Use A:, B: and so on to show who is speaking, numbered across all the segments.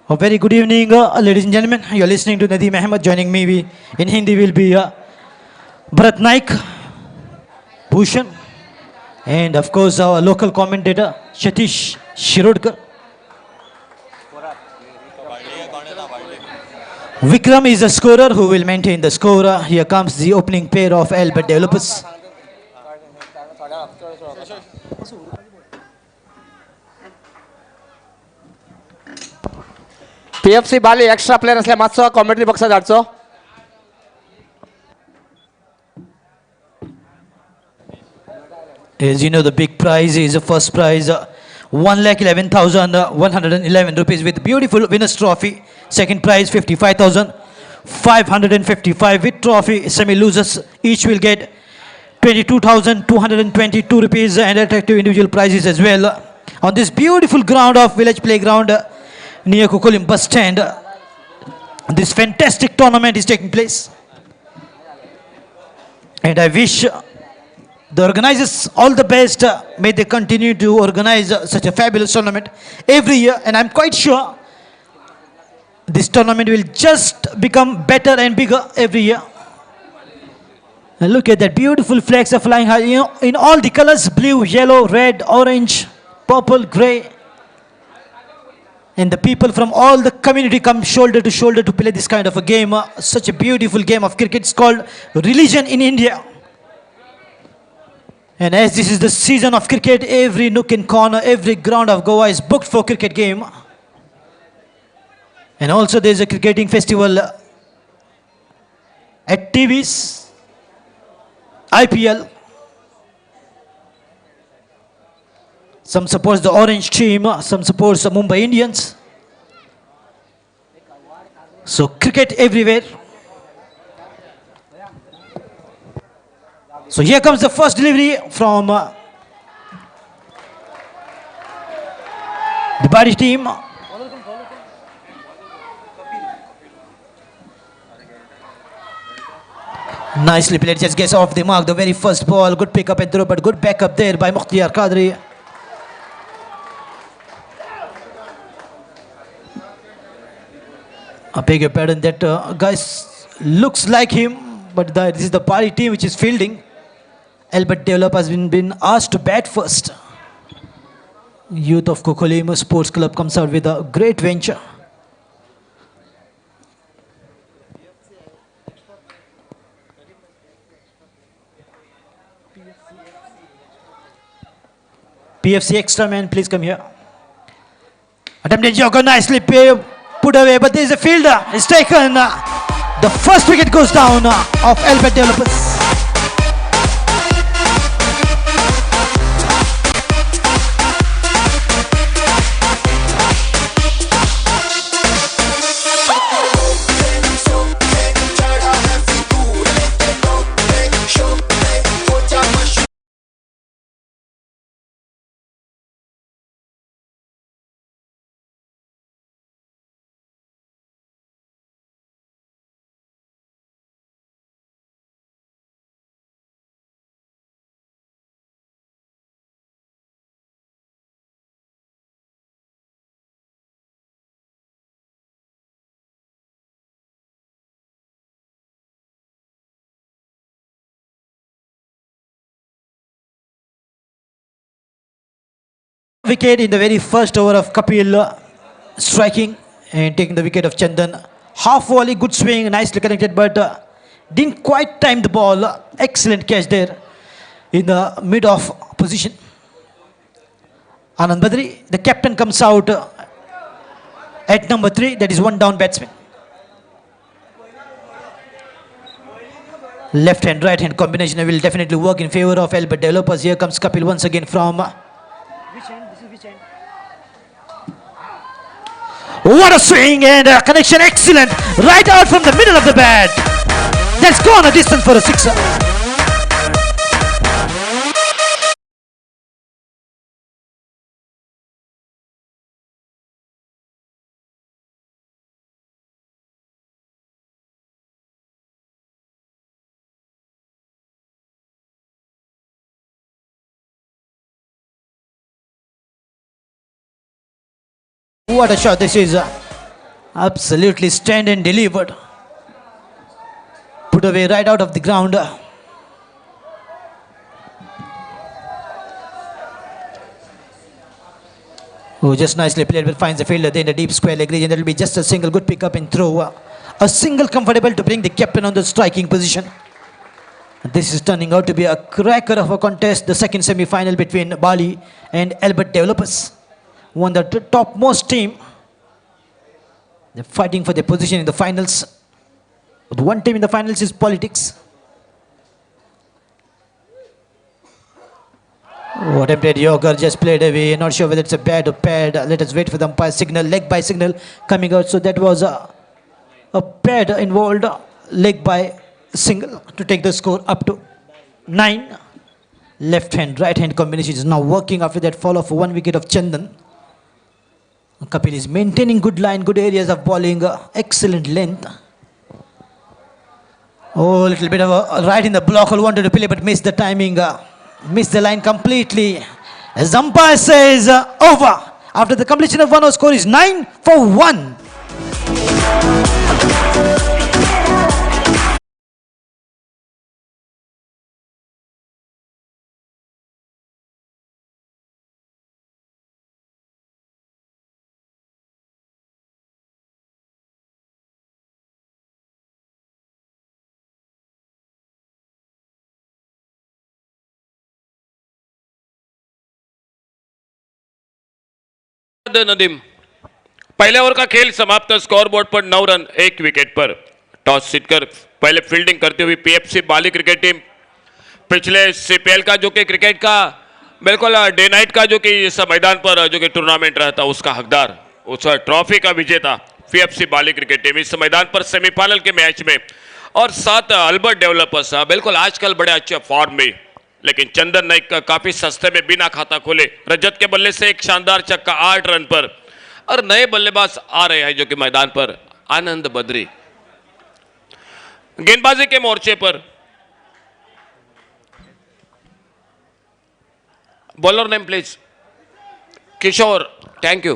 A: A very good evening, ladies and gentlemen. You're listening to Nadeem Ahmed. Joining me in Hindi will be Bharat Naik, Bhushan, and of course our local commentator Shatish Shirodkar. Vikram is the scorer who will maintain the score. Here comes the opening pair of Albert Developers.
B: PFC Bali extra player असल्या मातसो commentary बॉक्सात धाडचो.
A: As you know, the big prize is the first prize, 1,11,111 rupees with beautiful winner's trophy. Second prize, 55,555 with trophy. Semi-losers each will get 22,222 rupees and attractive individual prizes as well. On this beautiful ground of village playground near Kukulim bus stand, this fantastic tournament is taking place. And I wish the organizers all the best. May they continue to organize such a fabulous tournament every year, and I'm quite sure this tournament will just become better and bigger every year. And look at that, beautiful flags are flying high, in all the colors: blue, yellow, red, orange, purple, gray. And the people from all the community come shoulder to shoulder to play this kind of a game. Such a beautiful game of cricket. It's called religion in India. And as this is the season of cricket, every nook and corner, every ground of Goa is booked for cricket game. And also there's a cricketing festival at TV's IPL. Some supports the orange team, some supports the Mumbai Indians. So cricket everywhere. So here comes the first delivery from the Bari team. Nicely played, just gets off the mark. The very first ball, good pick up and throw, but good backup there by Mukhtiyar Qadri. I beg your pardon, that guys looks like him, but this is the Bari team which is fielding. Albert Develop has been asked to bat first. Youth of Kukulim Sports Club comes out with a great venture. PFC extra man, please come here. Attempted jogger, nicely put away, but there is a fielder. It's taken. The first wicket goes down of Albert Developers. Wicket in the very first over of Kapil striking and taking the wicket of Chandan. Half volley, good swing, nicely connected, but didn't quite time the ball. Excellent catch there in the mid off position. Anand Badri, the captain, comes out at number 3. That is one down batsman. Left hand, right hand combination will definitely work in favor of Albert Developers. Here comes Kapil once again from. What a swing and a connection, excellent. Right out from the middle of the bat. That's gone a distance for a sixer. What a shot this is. Absolutely stand and delivered. Put away right out of the ground. Oh, just nicely played, but finds the fielder there in the deep square leg region. It will be just a single good pick up and throw. A single comfortable to bring the captain on the striking position. This is turning out to be a cracker of a contest, the second semi-final between Bali and Albert Developers. One of the topmost team. They're fighting for their position in the finals. But one team in the finals is Politics. Oh, attempted Yorker just played away. Not sure whether it's a bad or pad. Let us wait for the umpire signal. Leg by signal coming out. So that was a pad involved. Leg by single to take the score up to 9. Left hand, right hand combination is now working after that fall of 1 wicket of Chandan. Kapil is maintaining good line, good areas of bowling, excellent length. Oh, a little bit of a right in the block. Wanted to play but missed the timing. Missed the line completely. As umpire says over. After the completion of 1 over, score is 9 for 1.
C: Nadeem पहले over का खेल समाप्त। Score board पर 9 run 1 wicket पर। Toss जीतकर पहले fielding करती हुई पीएफसी बाली क्रिकेट टीम पिछले सीपीएल का जो कि क्रिकेट का बिल्कुल डे नाइट का जो कि इस मैदान पर जो कि टूर्नामेंट रहता उसका हकदार, उस ट्रॉफी का विजेता पीएफसी बाली क्रिकेट टीम इस मैदान पर सेमीफाइनल के मैच में और साथ अल्बर्ट डेवलपर्स बिल्कुल आजकल बड़े अच्छे फॉर्म में, लेकिन चंदन नाइक काफी सस्ते में बिना खाता खोले रजत के बल्ले से एक शानदार छक्का 8 रन पर और नए बल्लेबाज आ रहे हैं जो कि मैदान पर आनंद बद्री। गेंदबाजी के मोर्चे पर bowler name please Kishore, thank you.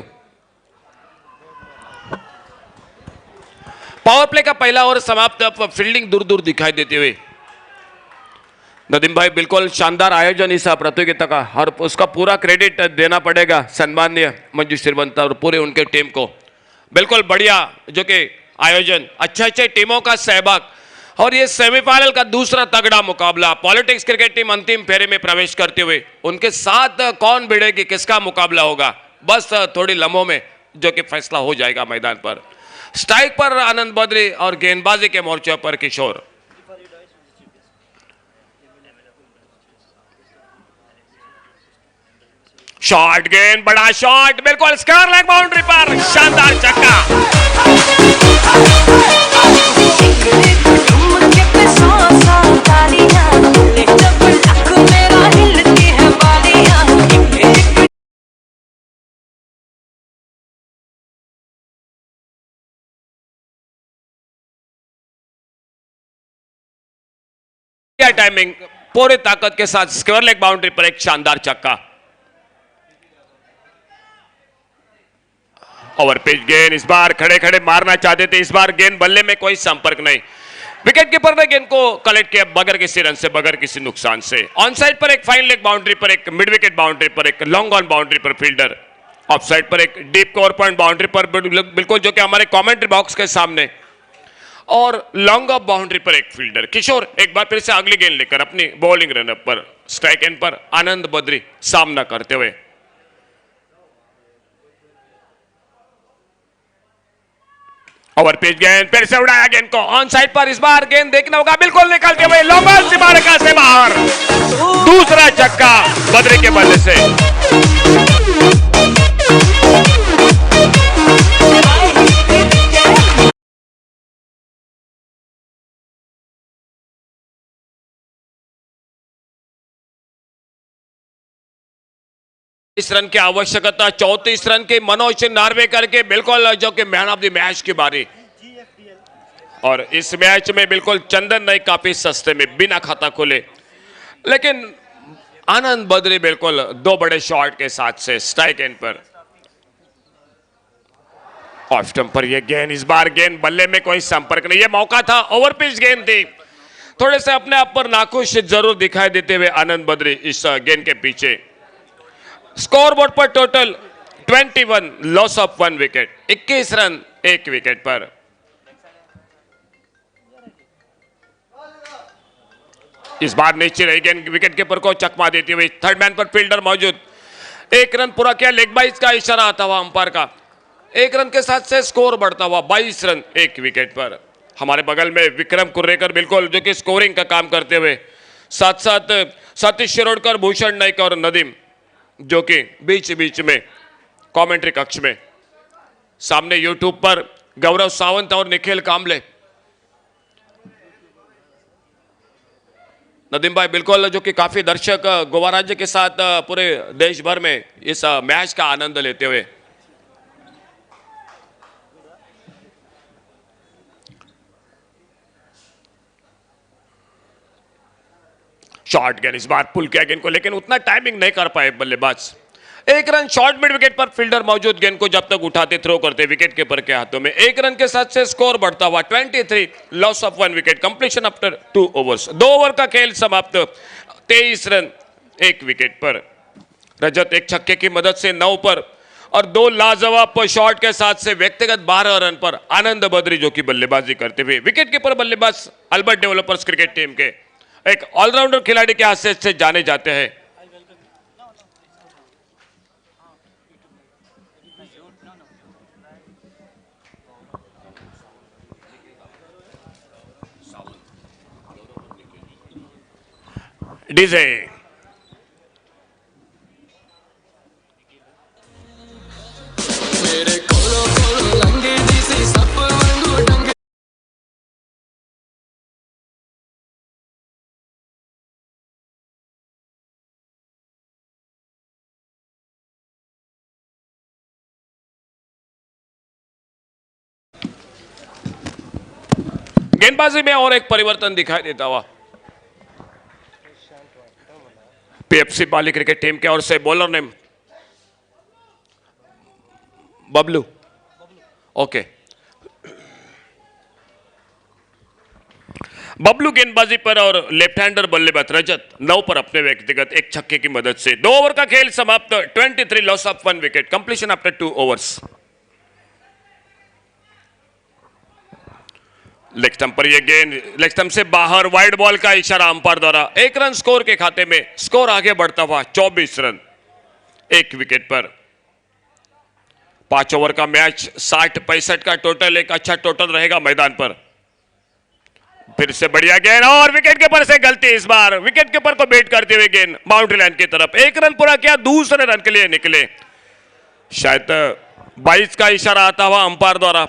C: Power play का पहला ओवर समाप्त। अब फील्डिंग दूर दूर दिखाई देते हुए नदीम भाई बिल्कुल शानदार आयोजन इस प्रतियोगिता का और उसका पूरा क्रेडिट देना पड़ेगा सम्माननीय मंजू श्रीवंत और पूरे उनके टीम को। बिल्कुल बढ़िया जो कि आयोजन, अच्छे टीमों का सहभाग और ये सेमीफाइनल का दूसरा तगड़ा मुकाबला। पॉलिटिक्स क्रिकेट टीम अंतिम फेरे में प्रवेश करते हुए उनके साथ कौन भिड़ेगी, किसका मुकाबला होगा, बस थोड़ी लम्हों में जो कि फैसला हो जाएगा मैदान पर। स्ट्राइक पर आनंद बद्री और गेंदबाजी के मोर्चे पर किशोर। शॉट गेंद, बड़ा शॉट, बिल्कुल स्क्वायर लेग बाउंड्री पर शानदार छक्का। टाइमिंग पूरी ताकत के साथ स्क्वायर लेग बाउंड्री पर एक शानदार छक्का। ओवर पिच गेंद, इस बार खड़े खड़े मारना चाहते थे, इस बार गेंद बल्ले में कोई संपर्क नहीं। विकेट कीपर ने गेंद को कलेक्ट किया बगैर किसी रन से, बगैर किसी नुकसान से। ऑन साइड पर एक फाइन लेग बाउंड्री पर, एक मिड विकेट बाउंड्री पर, एक लॉन्ग ऑन बाउंड्री पर फील्डर। ऑफ साइड पर एक डीप कवर पॉइंट बाउंड्री पर बिल्कुल जो कि हमारे कमेंट्री बॉक्स के सामने, और लॉन्ग ऑफ बाउंड्री पर एक फील्डर। किशोर एक बार फिर से अगली गेंद लेकर अपनी बॉलिंग रनअप पर स्ट्राइक एंड पर आनंद बद्री सामना करते हुए। ओवर पिच गेंद, फिर से उड़ाया गेंद को ऑन साइड पर, इस बार गेंद देखना होगा, बिल्कुल निकलते हुए लॉन्ग ऑन सीमारेखा से बाहर। दूसरा छक्का बद्री के बल्ले से। इस रन की आवश्यकता, 34 रन के मनोज नार्वेकर के बिल्कुल जो कि मैन ऑफ द मैच की बारी। और इस मैच में बिल्कुल चंदन नाइक काफी सस्ते में बिना खाता खोले, लेकिन आनंद बद्री बिल्कुल 2 बड़े शॉट के साथ से स्ट्राइक एंड पर। ऑफ स्टंप पर ये गेंद, इस बार गेंद बल्ले में कोई संपर्क नहीं, ये मौका था, ओवर पिच गेंद थी। थोड़े से अपने आप पर नाखुश जरूर दिखाई देते हुए आनंद बद्री इस गेंद के पीछे। स्कोर बोर्ड पर total 21, loss of 1 wicket, 21 run 1 wicket पर। इस बार नीचे रही गेंद विकेट कीपर को चकमा देती हुई, थर्ड मैन पर फील्डर मौजूद, 1 रन पूरा किया, लेग बाइज का इशारा आता हुआ अंपायर का, 1 रन के साथ से स्कोर बढ़ता हुआ 22 रन 1 विकेट पर। हमारे बगल में विक्रम कुर्रेकर बिल्कुल जो कि स्कोरिंग का काम करते हुए, साथ साथ सतीश शिरोडकर, भूषण नाइक और नदीम जो कि बीच बीच में कमेंट्री कक्ष में, सामने यूट्यूब पर गौरव सावंत और निखिल कामले। नदीम भाई बिल्कुल जो कि काफी दर्शक गोवा राज्य के साथ पूरे देश भर में इस मैच का आनंद लेते हुए। शॉर्ट गेंद, इस बार पुल किया गेंद को, लेकिन उतना टाइमिंग नहीं कर पाए बल्लेबाज। 1 रन शॉर्ट मिड विकेट पर फील्डर मौजूद, गेंद को जब तक उठाते थ्रो करते विकेट कीपर के हाथों में। 1 रन के साथ से स्कोर बढ़ता हुआ 23, loss of 1 wicket, completion after 2 overs. 2 over का खेल समाप्त, 23 रन 1 विकेट पर। रजत एक छक्के की मदद से 9 पर और 2 लाजवाब शॉट के साथ से व्यक्तिगत 12 रन पर आनंद बद्री जो कि बल्लेबाजी करते हुए, विकेट कीपर बल्लेबाज अल्बर्ट डेवलपर्स क्रिकेट टीम के एक ऑलराउंडर खिलाड़ी के हैसियत से जाने जाते हैं। डीजे गेंदबाजी में और एक परिवर्तन दिखाई देता हुआ पीएफसी बाली क्रिकेट टीम के ओर से बॉलर ने बबलू, ओके, बबलू गेंदबाजी पर और लेफ्ट हैंडर बल्लेबाज रजत 9 पर अपने व्यक्तिगत एक छक्के की मदद से 2 ओवर का खेल समाप्त, 23, loss of 1 wicket, completion after 2 overs. Leg stump पर यह गेंद लेग स्टंप से बाहर, वाइड बॉल का इशारा अंपायर द्वारा। 1 रन स्कोर के खाते में, स्कोर आगे बढ़ता हुआ 24 रन 1 विकेट पर। 5 ओवर का मैच, 60-65 का टोटल, एक अच्छा टोटल रहेगा मैदान पर। फिर से बढ़िया गेंद और विकेट कीपर से गलती, इस बार विकेट कीपर को बेट करते हुए गेंद बाउंड्री लाइन की तरफ। 1 रन पूरा किया, दूसरे रन के लिए निकले, शायद 22 का इशारा आता हुआ अंपायर द्वारा।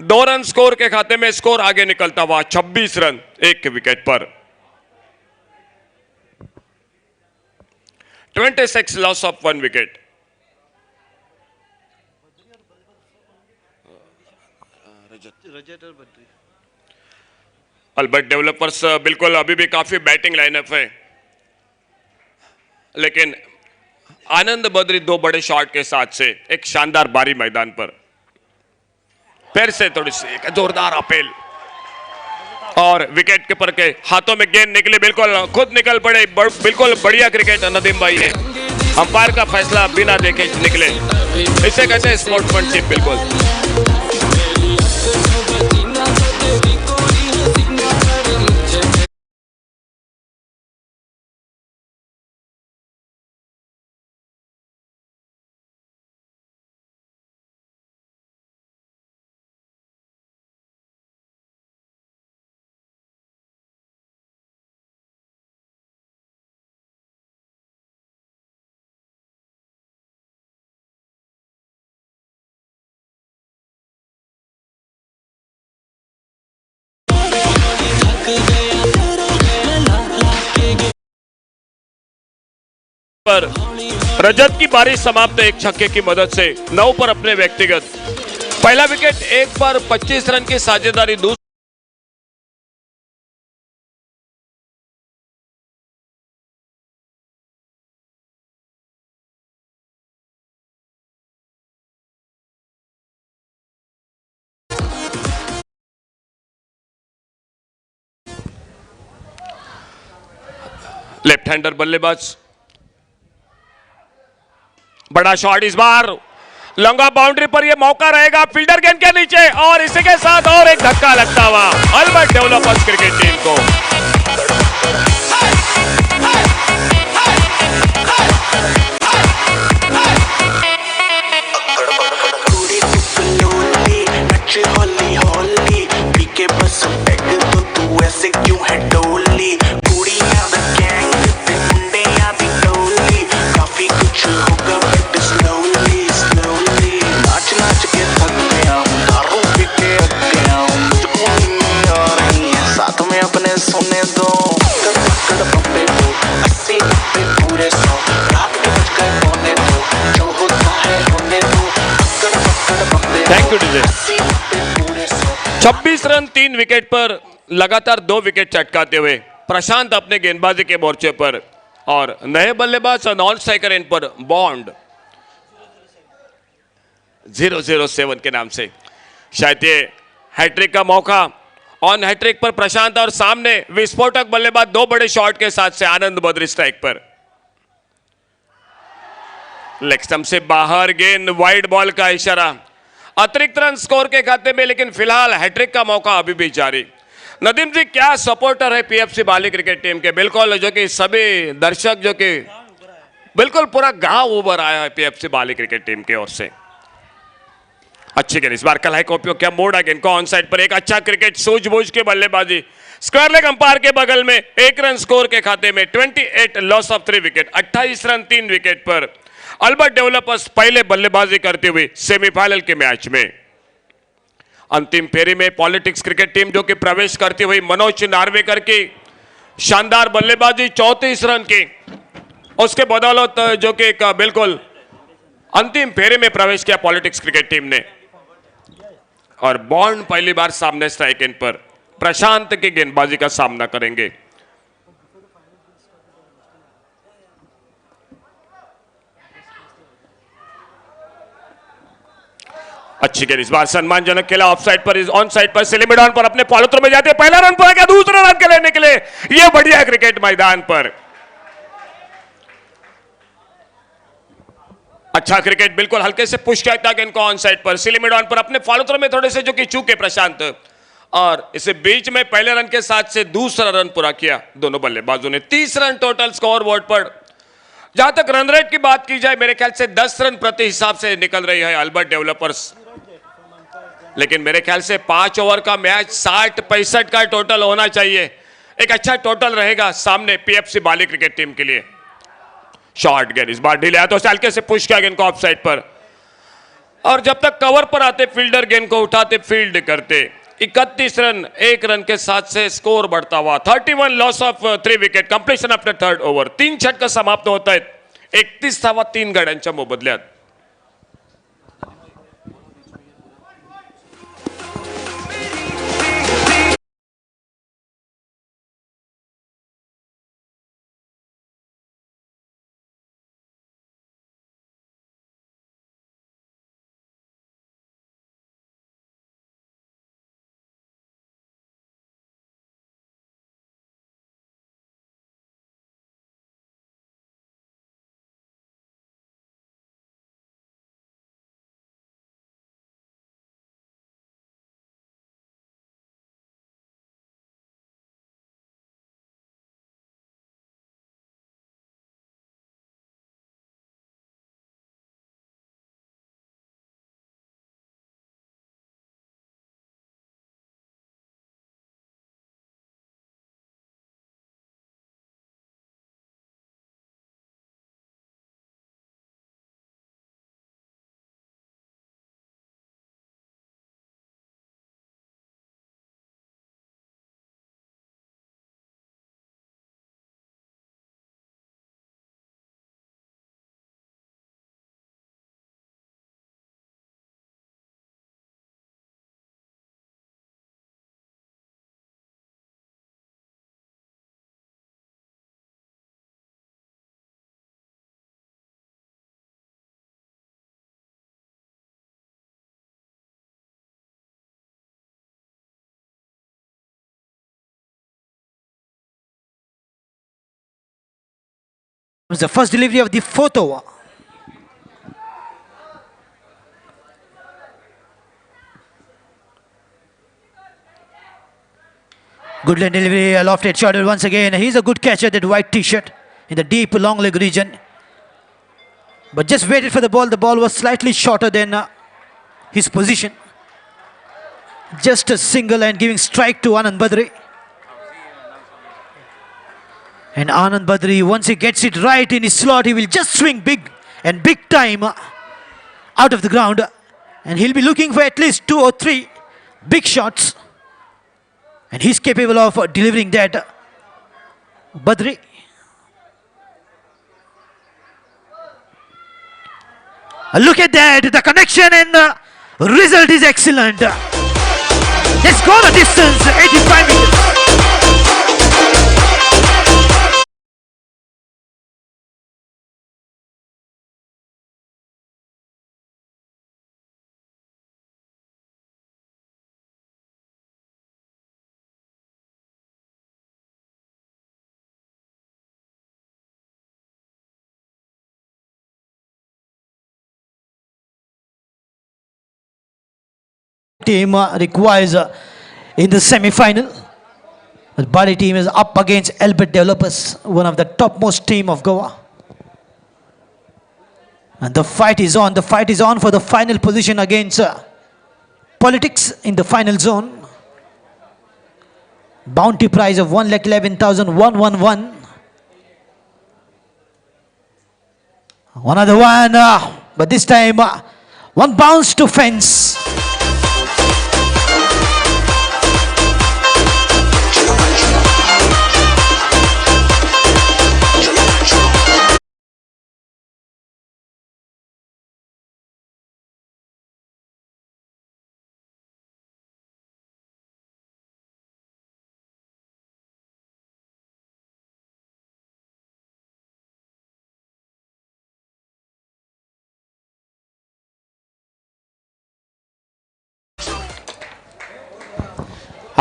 C: 2 रन स्कोर के खाते में, स्कोर आगे निकलता हुआ 26 रन 1 विकेट पर। 26, loss of 1 wicket. Albert developers बिल्कुल अभी भी काफी बैटिंग लाइनअप है, लेकिन आनंद बद्री 2 बड़े शॉट के साथ से एक शानदार बारी मैदान पर। फिर से थोड़ी सी एक जोरदार अपील और विकेट कीपर के हाथों में गेंद निकली, बिल्कुल खुद निकल पड़े, बिल्कुल बढ़िया क्रिकेट नदीम भाई ने, अंपायर का फैसला बिना देखे निकले, इसे कहते हैं स्पोर्ट्समैनशिप। बिल्कुल पर रजत की बारी समाप्त, एक छक्के की मदद से 9 पर अपने व्यक्तिगत पहला विकेट, 1 पर 25 रन की साझेदारी। लेफ्ट हैंडर बल्लेबाज, बड़ा शॉट इस बार लंगा बाउंड्री पर, यह मौका रहेगा फील्डर गेंद के नीचे, और इसी के साथ और एक धक्का लगता हुआ अल्बर्ट डेवलपर्स क्रिकेट टीम को।
D: सोने दो कर बम्बे को 80-90 पूरे 100 रात के बज गए पौने दो जो होता है होने दो कर बम्बे।
C: Thank you DJ.
D: 80-90 पूरे 100।
C: 26 रन 3 विकेट पर लगातार 2 विकेट चटकाते हुए प्रशांत अपने गेंदबाजी के मोर्चे पर, और नए बल्लेबाज नॉन स्ट्राइकर इन पर बॉन्ड 007 के नाम से। शायद ये हैट्रिक का मौका, ऑन हैट्रिक पर प्रशांत, और सामने विस्फोटक बल्लेबाज 2 बड़े शॉट के साथ से आनंद बद्री स्ट्राइक पर। लेग स्टंप से बाहर गेंद, वाइड बॉल का इशारा, अतिरिक्त रन स्कोर के खाते में, लेकिन फिलहाल हैट्रिक का मौका अभी भी जारी। नदीम जी, क्या सपोर्टर है पीएफसी बाली क्रिकेट टीम के, बिल्कुल जो कि सभी दर्शक जो कि बिल्कुल पूरा गांव उभर आया है पीएफसी बाली क्रिकेट टीम की ओर से। अच्छी गेंद इस बार कलाई का उपयोग किया, मोड़ा गेंद को ऑन साइड पर, एक अच्छा क्रिकेट सूझबूझ के बल्लेबाजी, स्क्वायर लेग अंपायर के बगल में, 1 रन स्कोर के खाते में, 28 loss of 3 wicket, 28 run 3 wicket पर अल्बर्ट डेवलपर्स पहले बल्लेबाजी करते हुए सेमीफाइनल के मैच में। अंतिम फेरी में पॉलिटिक्स क्रिकेट टीम जो कि प्रवेश करती हुई मनोज नार्वेकर की शानदार बल्लेबाजी 34 रन की, उसके बदौलत जो कि एक बिल्कुल अंतिम फेरे में प्रवेश किया पॉलिटिक्स क्रिकेट टीम ने, और बॉन्ड पहली बार सामने स्ट्राइक इन पर प्रशांत की गेंदबाजी का सामना करेंगे। अच्छी गेंद इस बार सम्मानजनक खेला, ऑफ साइड पर, ऑन साइड पर, सिलिमिडॉन पर अपने पॉलिथ्रो में जाते, पहला रन पूरा किया, दूसरा रन के लेने के लिए यह बढ़िया क्रिकेट मैदान पर। अच्छा क्रिकेट, बिल्कुल हल्के से पुश किया था गेंद को ऑन साइड पर, सिलिमिडॉन पर अपने फॉलोथ्रो में थोड़े से जो कि चूके प्रशांत, और इसे बीच में पहले रन के साथ से दूसरा रन पूरा किया दोनों बल्लेबाजों ने। 30 रन टोटल स्कोर बोर्ड पर। जहां तक रन रेट की बात की जाए, मेरे ख्याल से 10 रन प्रति हिसाब से निकल रही है अल्बर्ट डेवलपर्स, लेकिन मेरे ख्याल से 5 ओवर का मैच 60-65 का टोटल होना चाहिए। एक अच्छा टोटल रहेगा सामने पीएफसी बाली क्रिकेट टीम के लिए। शॉर्ट गेंद इस बार ढीले हाथों से हल्के से पुश किया गेंद को ऑफ साइड पर, और जब तक कवर पर आते फील्डर गेंद को उठाते फील्ड करते। 31 रन 1 रन के साथ से स्कोर बढ़ता हुआ 31 loss of 3 wicket, completion after 3rd over, 3 षटक समाप्त होत आहेत, 31 गड्यांच्या मोबदल्यात।
A: was the first delivery of the fourth over. Good line delivery, a lofted shot once again. He's a good catcher, that white t-shirt in the deep long leg region. But just waited for the ball. The ball was slightly shorter than his position. Just a single and giving strike to Anand Badri. And Anand Badri, once he gets it right in his slot, he will just swing big and big time out of the ground. And he'll be looking for at least 2 or 3 big shots. And he's capable of delivering that. Badri. Look at that, the connection and the result is excellent. Let's go the distance, 85 meters. Team requires in the semi-final. The Bali team is up against Albert Developers, one of the topmost team of Goa. And the fight is on. The fight is on for the final position against Politics in the final zone. Bounty prize of 1,11,111. Another one, but this time one bounce to fence.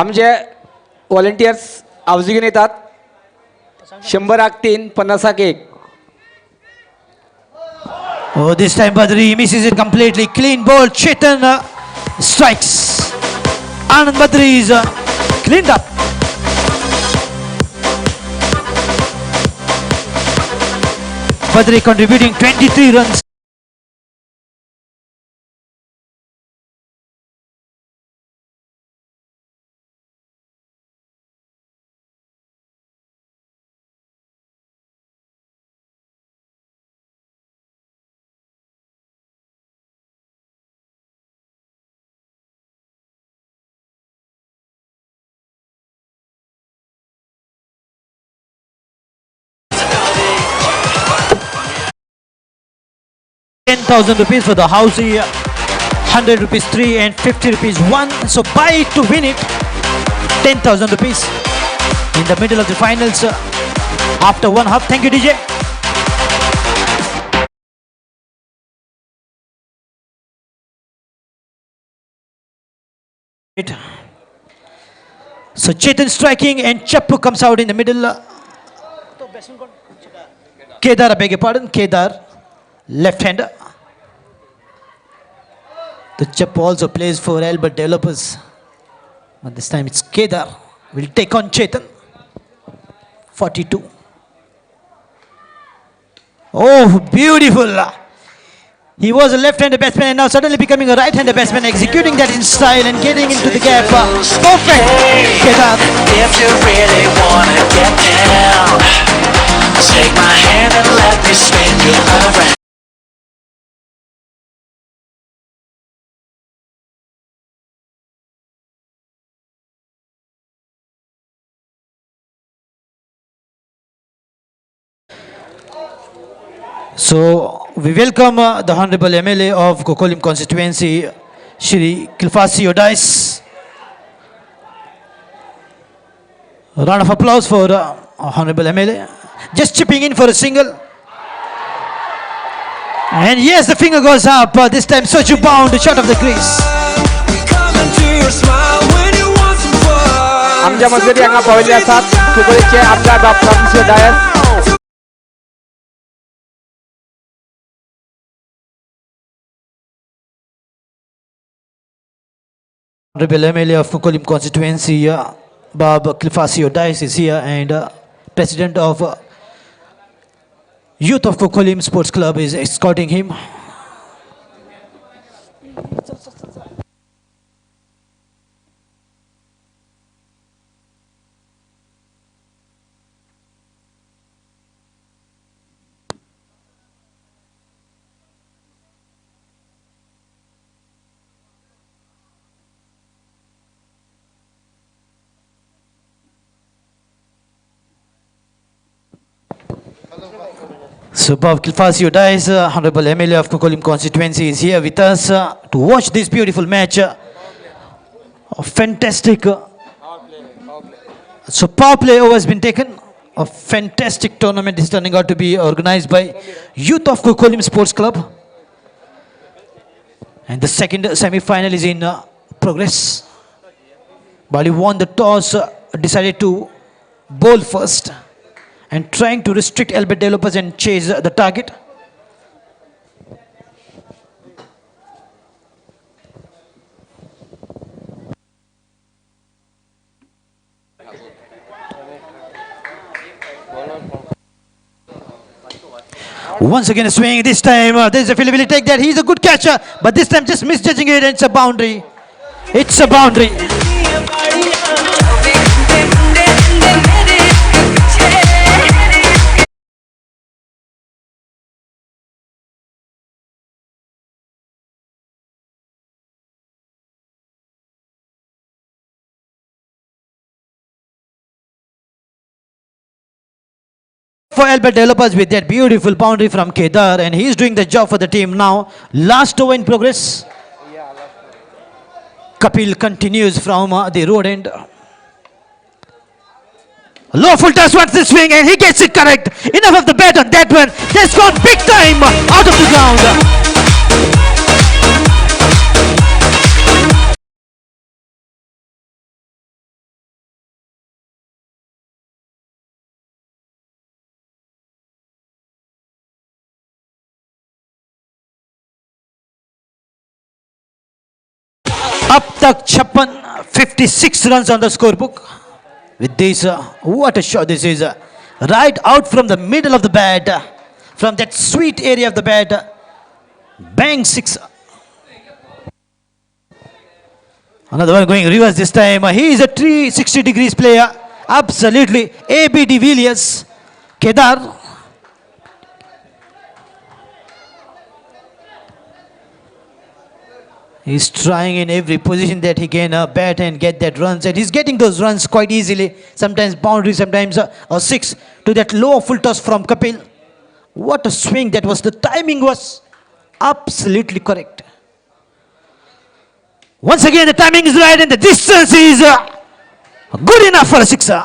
B: आमचे volunteers आवजिगेन येतात 100-3 50-1.
A: Oh, this time Badri misses it completely. Clean ball. Chetan strikes. Anand Badri is cleaned up. Badri contributing 23 runs. ₹10,000 for the housey, 100 rupees 3 and 50 rupees 1. So buy it to win it. 10,000 rupees in the middle of the finals after one half. Thank you, DJ. So Chetan striking and Chappu comes out in the middle. Kedar, I beg your pardon, Kedar, left-hander. The Chappu also plays for Albert Developers. But this time it's Kedar. Will take on Chetan. 42. Oh, beautiful. He was a left-handed batsman and now suddenly becoming a right-handed batsman, executing that in style and getting into the gap. Perfect. Kedar.
D: If you really wanna get down, take my hand and let me spin you around.
A: So we welcome the Honorable MLA of Kokolim constituency, Shri Kilfasi Odais. A round of applause for Honorable MLA. Just chipping in for a single. And yes, the finger goes up. This time Sochu bound, shot of the crease.
B: आमच्या मजगती हांगा पाविल्ले आसात कोंकणीचे आमदार doctor Dias
A: Honorable MLA of Mukolim constituency, Bob Clifasio Dice is here, and President of Youth of Mukolim Sports Club is escorting him. So Bob Kilfasio Dice, Honorable MLA of Mukolim constituency is here with us to watch this beautiful match. Fantastic. So power play over has been taken. A fantastic tournament is turning out to be organized by Youth of Mukolim Sports Club. And the second semi-final is in progress. Bali won the toss, decided to bowl first, and trying to restrict Albert Developers and chase the target. Once again a swing, this time there's a field, will he take that? He's a good catcher, but this time just misjudging it, and it's a boundary. It's a boundary. For Albert Developers with that beautiful boundary from Kedar, and he's doing the job for the team now. Last over in progress. Kapil continues from the road end. Low full toss wants the swing, and he gets it correct. Enough of the bat on that one. That's gone big time out of the ground. Up tak 56 runs on the scorebook. With this, what a shot this is. Right out from the middle of the bat. From that sweet area of the bat. Bang, 6. Another one going reverse this time. He is a 360 degrees player. Absolutely. A.B. de Villiers. Kedar. He's trying in every position that he can bat and get that runs, and he's getting those runs quite easily. Sometimes boundary, sometimes a 6 to that low full toss from Kapil. What a swing that was. The timing was absolutely correct. Once again the timing is right and the distance is good enough for a sixer.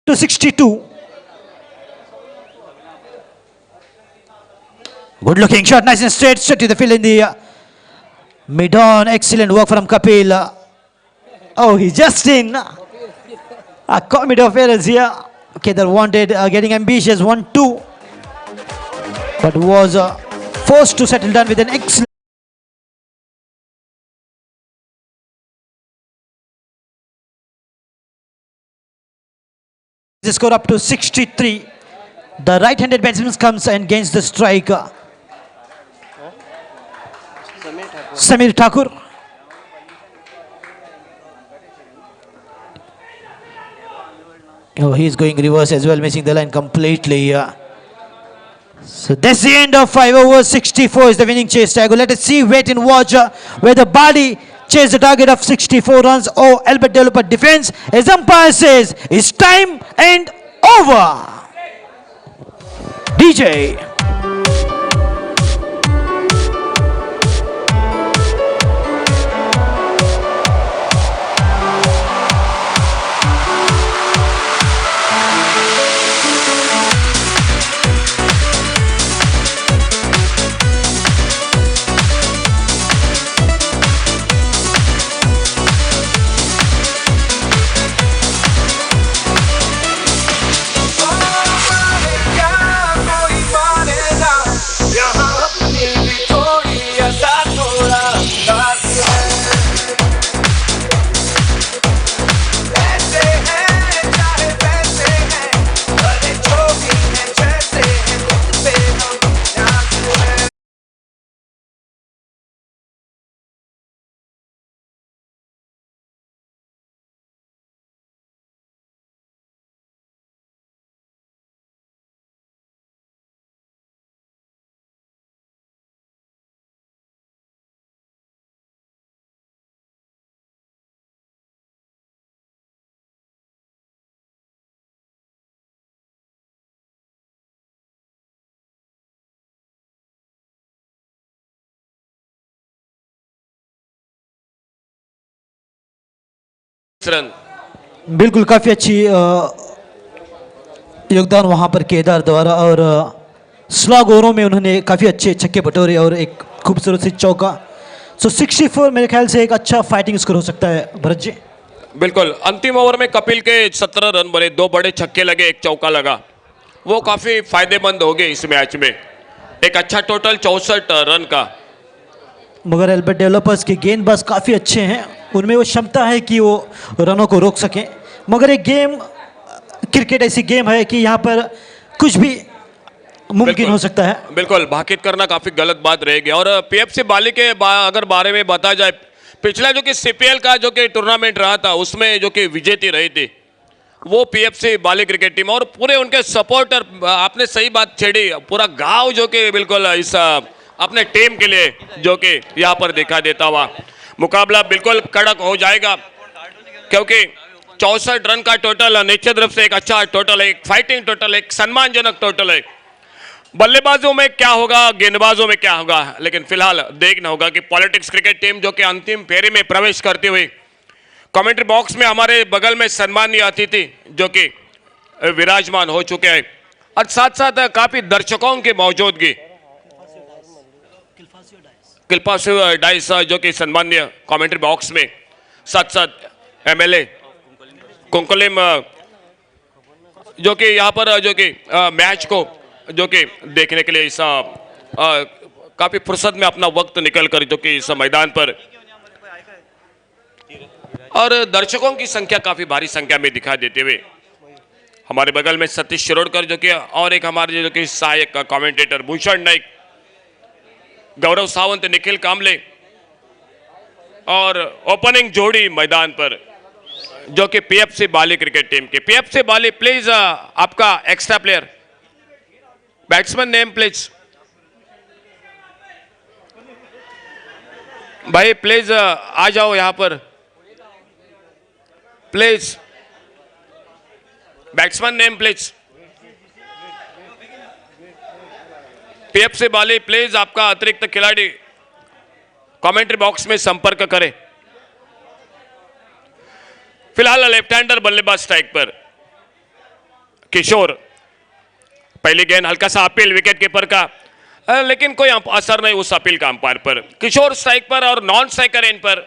A: To 62. Good looking shot, nice and straight to the field in the mid-on. Excellent work from Kapil. Oh, he's just in. A comedy of errors here. Okay, they wanted getting ambitious 1-2, but was forced to settle down with an excellent. The score up to 63. The right-handed batsman comes and gains the strike. Samir Thakur. Oh, he's going reverse as well, missing the line completely. So that's the end of 5 overs. 64 is the winning chase tag. Let us see, wait and watch whether Bali chase the target of 64 runs or Albert Developer defense. As umpire says, it's time and over. DJ.
C: Run.
A: बिल्कुल काफ़ी अच्छी योगदान वहाँ पर केदार द्वारा, और slog ओवरों में उन्होंने काफ़ी अच्छे छक्के बटोरे और एक खूबसूरत सी चौका। सो 64 मेरे ख्याल से एक अच्छा फाइटिंग स्कोर हो सकता है भरत जी।
C: बिल्कुल अंतिम ओवर में कपिल के 17 रन बने, 2 बड़े छक्के लगे, एक चौका लगा, वो काफी फायदेमंद हो गए इस मैच में। एक अच्छा टोटल 64 रन का।
A: मगर एल्बर्ट डेवलपर्स के गेंदबाज काफ़ी अच्छे हैं, उनमें वो क्षमता है कि वो रनों को रोक सकें। मगर एक गेम, क्रिकेट ऐसी गेम है कि यहाँ पर कुछ भी मुमकिन
C: बिल्कुल,
A: हो सकता है।
C: बिल्कुल भाकित करना काफी गलत बात रहेगी। और पीएफसी बाली के अगर बारे में बताया जाए, पिछला जो कि सीपीएल का जो कि टूर्नामेंट रहा था उसमें जो कि विजेती रही थी वो पीएफसी बाली क्रिकेट टीम, और पूरे उनके सपोर्टर, आपने सही बात छेड़ी, पूरा गांव जो कि बिल्कुल इस अपने टीम के लिए जो कि यहाँ पर दिखा देता हुआ। मुकाबला बिल्कुल कड़क हो जाएगा क्योंकि 64 रन का टोटल निश्चित रूप से एक अच्छा टोटल है, एक फाइटिंग टोटल, एक सम्मानजनक टोटल है। बल्लेबाजों में क्या होगा, गेंदबाजों में क्या होगा, लेकिन फिलहाल देखना होगा कि पॉलिटिक्स क्रिकेट टीम जो कि अंतिम फेरे में प्रवेश करती हुई कमेंट्री बॉक्स में हमारे बगल में सम्मानीय अतिथि जो कि विराजमान हो चुके हैं, और साथ साथ काफी दर्शकों की मौजूदगी, किल्पासियो डाइस जो कि सम्मानीय कमेंट्री बॉक्स में, साथ साथ एमएलए कुंकुलिम जो कि यहाँ पर जो कि मैच को जो कि देखने के लिए इस काफी फुर्सत में अपना वक्त निकल कर जो कि इस मैदान पर, और दर्शकों की संख्या काफी भारी संख्या में दिखाई देते हुए हमारे बगल में सतीश शिरोडकर जो कि, और एक हमारे जो कि सहायक कमेंटेटर भूषण नाइक, गौरव सावंत, निखिल कामले, और ओपनिंग जोड़ी मैदान पर जो कि पीएफसी बाली क्रिकेट टीम के। पीएफसी बाली प्लीज आपका extra player, batsman name please, भाई प्लीज आ जाओ यहां पर please, batsman name please, PFC Bali please आपका अतिरिक्त खिलाड़ी कमेंट्री बॉक्स में संपर्क करें। फिलहाल लेफ्ट हैंडर बल्लेबाज स्ट्राइक पर किशोर, पहली गेंद हल्का सा अपील विकेट कीपर का, लेकिन कोई असर नहीं उस अपील का अंपायर पर। किशोर स्ट्राइक पर और नॉन स्ट्राइकर एंड पर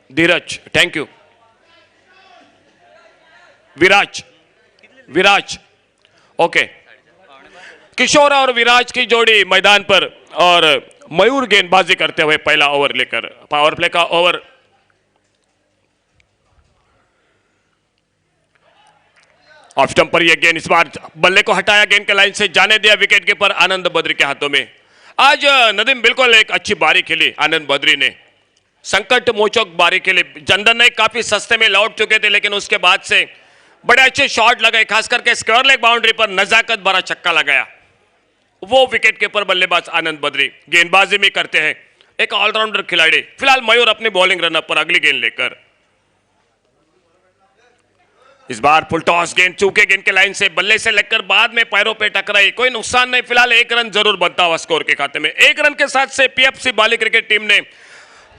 C: धीरज, थैंक यू, विराज ओके, किशोर और विराज की जोड़ी मैदान पर, और मयूर गेंदबाजी करते हुए पहला ओवर लेकर, पावर प्ले का ओवर। ऑफ स्टंप पर यह गेंद, इस बार बल्ले को हटाया, गेंद के लाइन से जाने दिया विकेट कीपर आनंद बद्री के हाथों में। आज नदीम बिल्कुल एक अच्छी बारी खेली आनंद बद्री ने, संकट मोचक बारी खेली। चंदन ने काफी सस्ते में लौट चुके थे, लेकिन उसके बाद से बड़े अच्छे शॉट लगाए, खास करके स्क्वायर लेग बाउंड्री पर नजाकत भरा छक्का लगाया वो विकेट कीपर बल्लेबाज आनंद बद्री। गेंदबाजी में करते हैं एक ऑलराउंडर खिलाड़ी। फिलहाल मयूर अपनी बॉलिंग रनअप पर अगली गेंद लेकर, इस बार फुल टॉस गेंद चूके, गेंद के लाइन से बल्ले से लेकर बाद में पैरों पे टकराई, कोई नुकसान नहीं। फिलहाल 1 रन जरूर बनता हुआ स्कोर के खाते में। 1 रन के साथ से पीएफसी बाली क्रिकेट टीम ने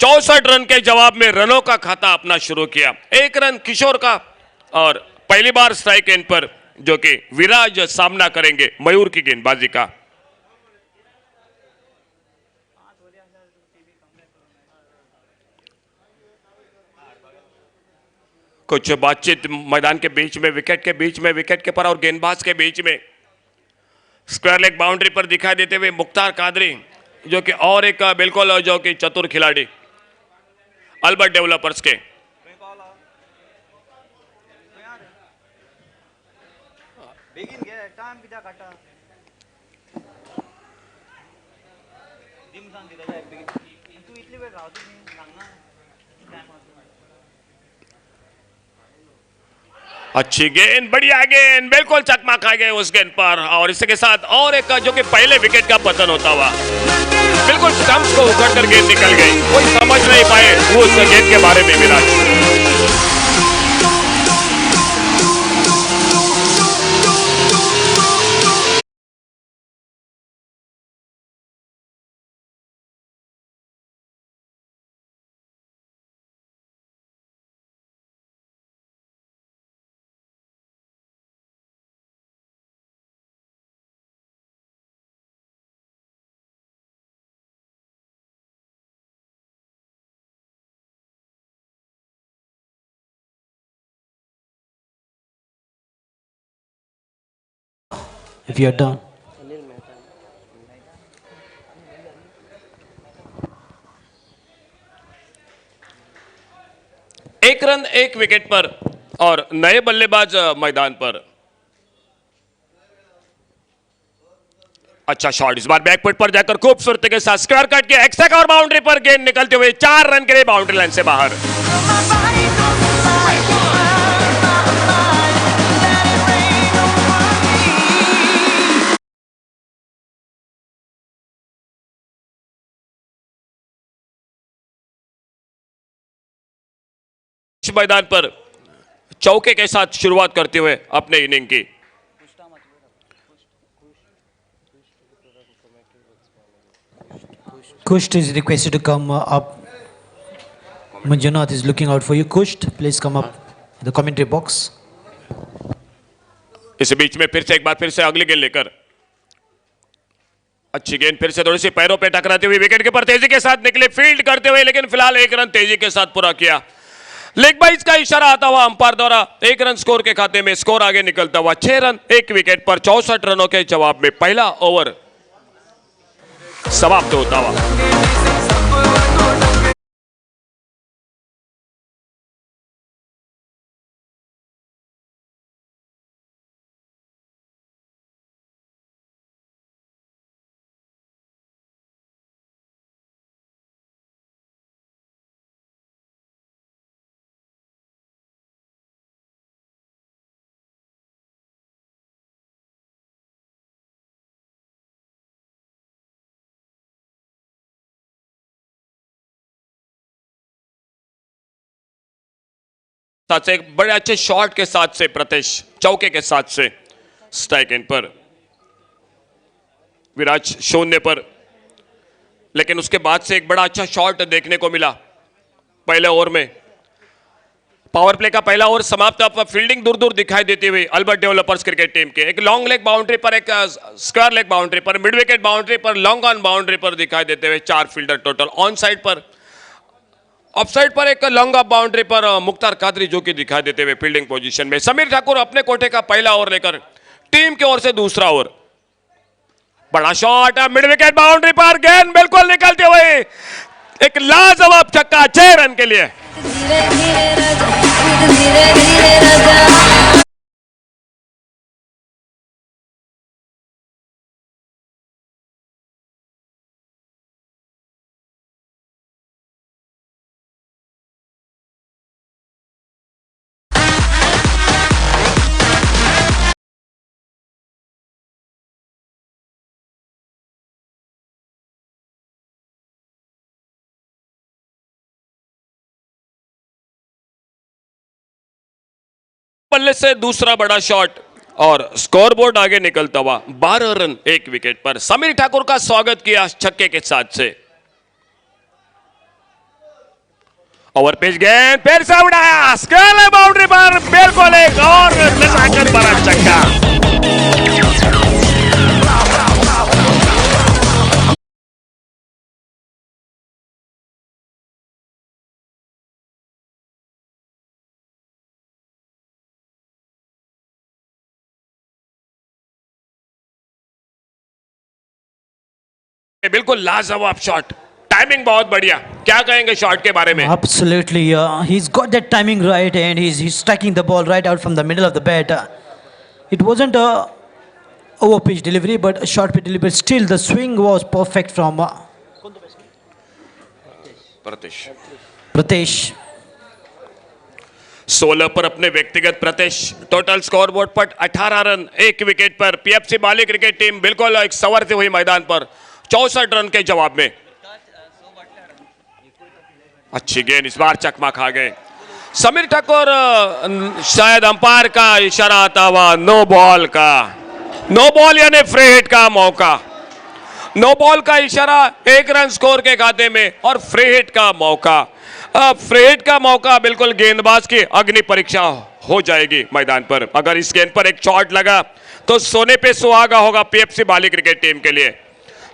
C: 64 रन के जवाब में रनों का खाता अपना शुरू किया। 1 रन किशोर का, और पहली बार स्ट्राइक एंड पर जो कि विराज सामना करेंगे मयूर की गेंदबाजी का। कुछ बातचीत मैदान के बीच में, विकेट के बीच में, विकेट कीपर और गेंदबाज के बीच में, स्क्वायर लेग बाउंड्री पर दिखाई देते हुए मुख्तार कादरी जो कि, और एक बिल्कुल जो कि चतुर खिलाड़ी अल्बर्ट डेवलपर्स के। अच्छी गेंद, बढ़िया गेंद, बिल्कुल चकमा खा गए उस गेंद पर, और इसी के साथ और एक जो कि पहले विकेट का पतन होता हुआ, बिल्कुल स्टंप्स को उखड़ कर गेंद निकल गई, कोई समझ नहीं पाए उस गेंद के बारे में विराज।
A: if you are done.
C: एक रन एक विकेट पर और नए बल्लेबाज मैदान पर। अच्छा शॉट, इस बार बैकफुट पर जाकर खूबसूरती के साथ स्क्वायर कट किया, एक्स्ट्रा और बाउंड्री पर गेंद निकलते हुए 4 रन के लिए बाउंड्री लाइन से बाहर। मैदान पर चौके के साथ शुरुआत करते हुए अपने इनिंग की।
A: Kusht is requested to come up. Manjunath is looking out for you. Kusht, please come up in the commentary box.
C: इस बीच में फिर से अगली गेंद लेकर अच्छी गेंद फिर से थोड़ी सी पैरों पे टकराती हुई विकेट के पर तेजी के साथ निकले फील्ड करते हुए, लेकिन फिलहाल 1 रन तेजी के साथ पूरा किया। लेग बाइज का इशारा आता हुआ अंपायर द्वारा 1 रन स्कोर के खाते में, स्कोर आगे निकलता हुआ 6 रन 1 विकेट पर 64 रनों के जवाब में पहला ओवर समाप्त होता हुआ। साथ से एक बड़े अच्छे शॉट के साथ से प्रतेश चौके के साथ से स्ट्राइक एंड पर विराज शून्य पर, लेकिन उसके बाद से एक बड़ा अच्छा शॉट देखने को मिला पहले ओवर में। पावर प्ले का पहला ओवर समाप्त, अब फील्डिंग दूर दूर दिखाई देती हुई अल्बर्ट डेवलपर्स क्रिकेट टीम के। एक लॉन्ग लेग बाउंड्री पर, एक स्क्वायर लेग बाउंड्री पर, मिड विकेट बाउंड्री पर, लॉन्ग ऑन बाउंड्री पर दिखाई देते हुए 4 फील्डर टोटल। ऑन साइड पर, ऑफ साइड पर एक लॉन्ग ऑफ बाउंड्री पर मुख्तार कादरी जो कि दिखाई देते हुए फील्डिंग पोजीशन में। समीर ठाकुर अपने कोटे का पहला ओवर लेकर टीम की ओर से दूसरा ओवर। बड़ा शॉट है, मिड विकेट बाउंड्री पर, गेंद बिल्कुल निकलते हुए एक लाजवाब छक्का 6 रन के लिए। बल्ले से दूसरा बड़ा शॉट और स्कोरबोर्ड आगे निकलता हुआ 12 रन 1 विकेट पर। समीर ठाकुर का स्वागत किया छक्के के साथ से। ओवर पिच गेंद फिर से उड़ाया, स्क्वायर बाउंड्री पर, बिल्कुल एक और नजाकत भरा छक्का। बिल्कुल लाजवाब शॉट, टाइमिंग बहुत बढ़िया। क्या कहेंगे शॉट के बारे में?
A: Absolutely, he's got that timing right, and he's striking the ball right out from the middle of the bat. It wasn't a over pitch delivery, but a short pitch delivery. Still, the swing was perfect from Pratesh.
C: 16 पर अपने व्यक्तिगत Pratesh, total scoreboard पर 18 run 1 wicket पर। PFC बाली cricket team बिल्कुल एक संवरती हुई मैदान पर 64 रन के जवाब में। अच्छी गेंद, इस बार चकमा खा गए समीर ठाकुर। शायद अंपायर का इशारा आता हुआ नो बॉल का, नो बॉल यानी फ्री हिट का मौका। नो बॉल का इशारा 1 रन स्कोर के खाते में और फ्री हिट का मौका। फ्री हिट का मौका बिल्कुल गेंदबाज की अग्नि परीक्षा हो जाएगी मैदान पर। अगर इस गेंद पर एक शॉट लगा तो सोने पे सुहागा होगा पीएफसी बाली क्रिकेट टीम के लिए।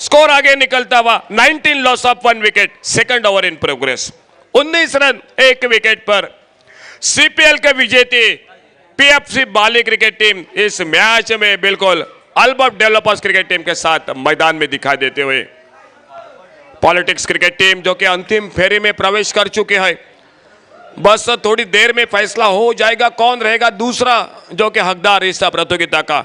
C: स्कोर आगे निकलता हुआ 19 loss of 1 wicket, second over in progress. 19 run 1 wicket पर सीपीएल के विजेता पीएफसी बाली क्रिकेट टीम इस मैच में बिल्कुल अल्बर्ट डेवलपर्स क्रिकेट टीम के साथ मैदान में दिखाई देते हुए। पॉलिटिक्स क्रिकेट टीम जो कि अंतिम फेरे में प्रवेश कर चुके हैं, बस थोड़ी देर में फैसला हो जाएगा कौन रहेगा दूसरा जो कि हकदार इस प्रतियोगिता का।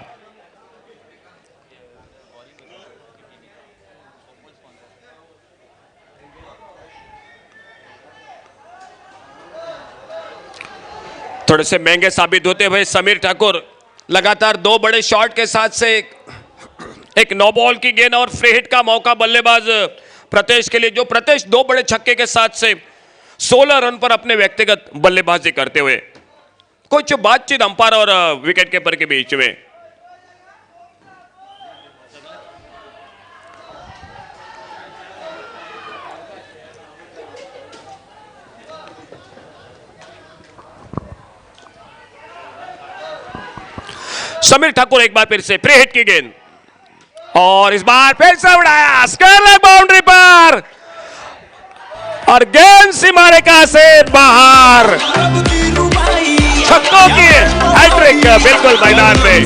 C: थोड़े से महंगे साबित होते हुए समीर ठाकुर लगातार 2 बड़े शॉट के साथ से एक नो बॉल की गेंद और फ्री हिट का मौका बल्लेबाज प्रतेश के लिए, जो प्रतेश 2 बड़े छक्के के साथ से 16 रन पर अपने व्यक्तिगत बल्लेबाजी करते हुए। कुछ बातचीत अंपायर और विकेट कीपर के बीच में। समीर ठाकुर एक बार फिर से प्री हिट की गेंद और इस बार फिर से उड़ाया स्क्वायर लेग बाउंड्री पर और गेंद सीमा रेखा से बाहर। छक्कों की हैट्रिक बिल्कुल मैदान में।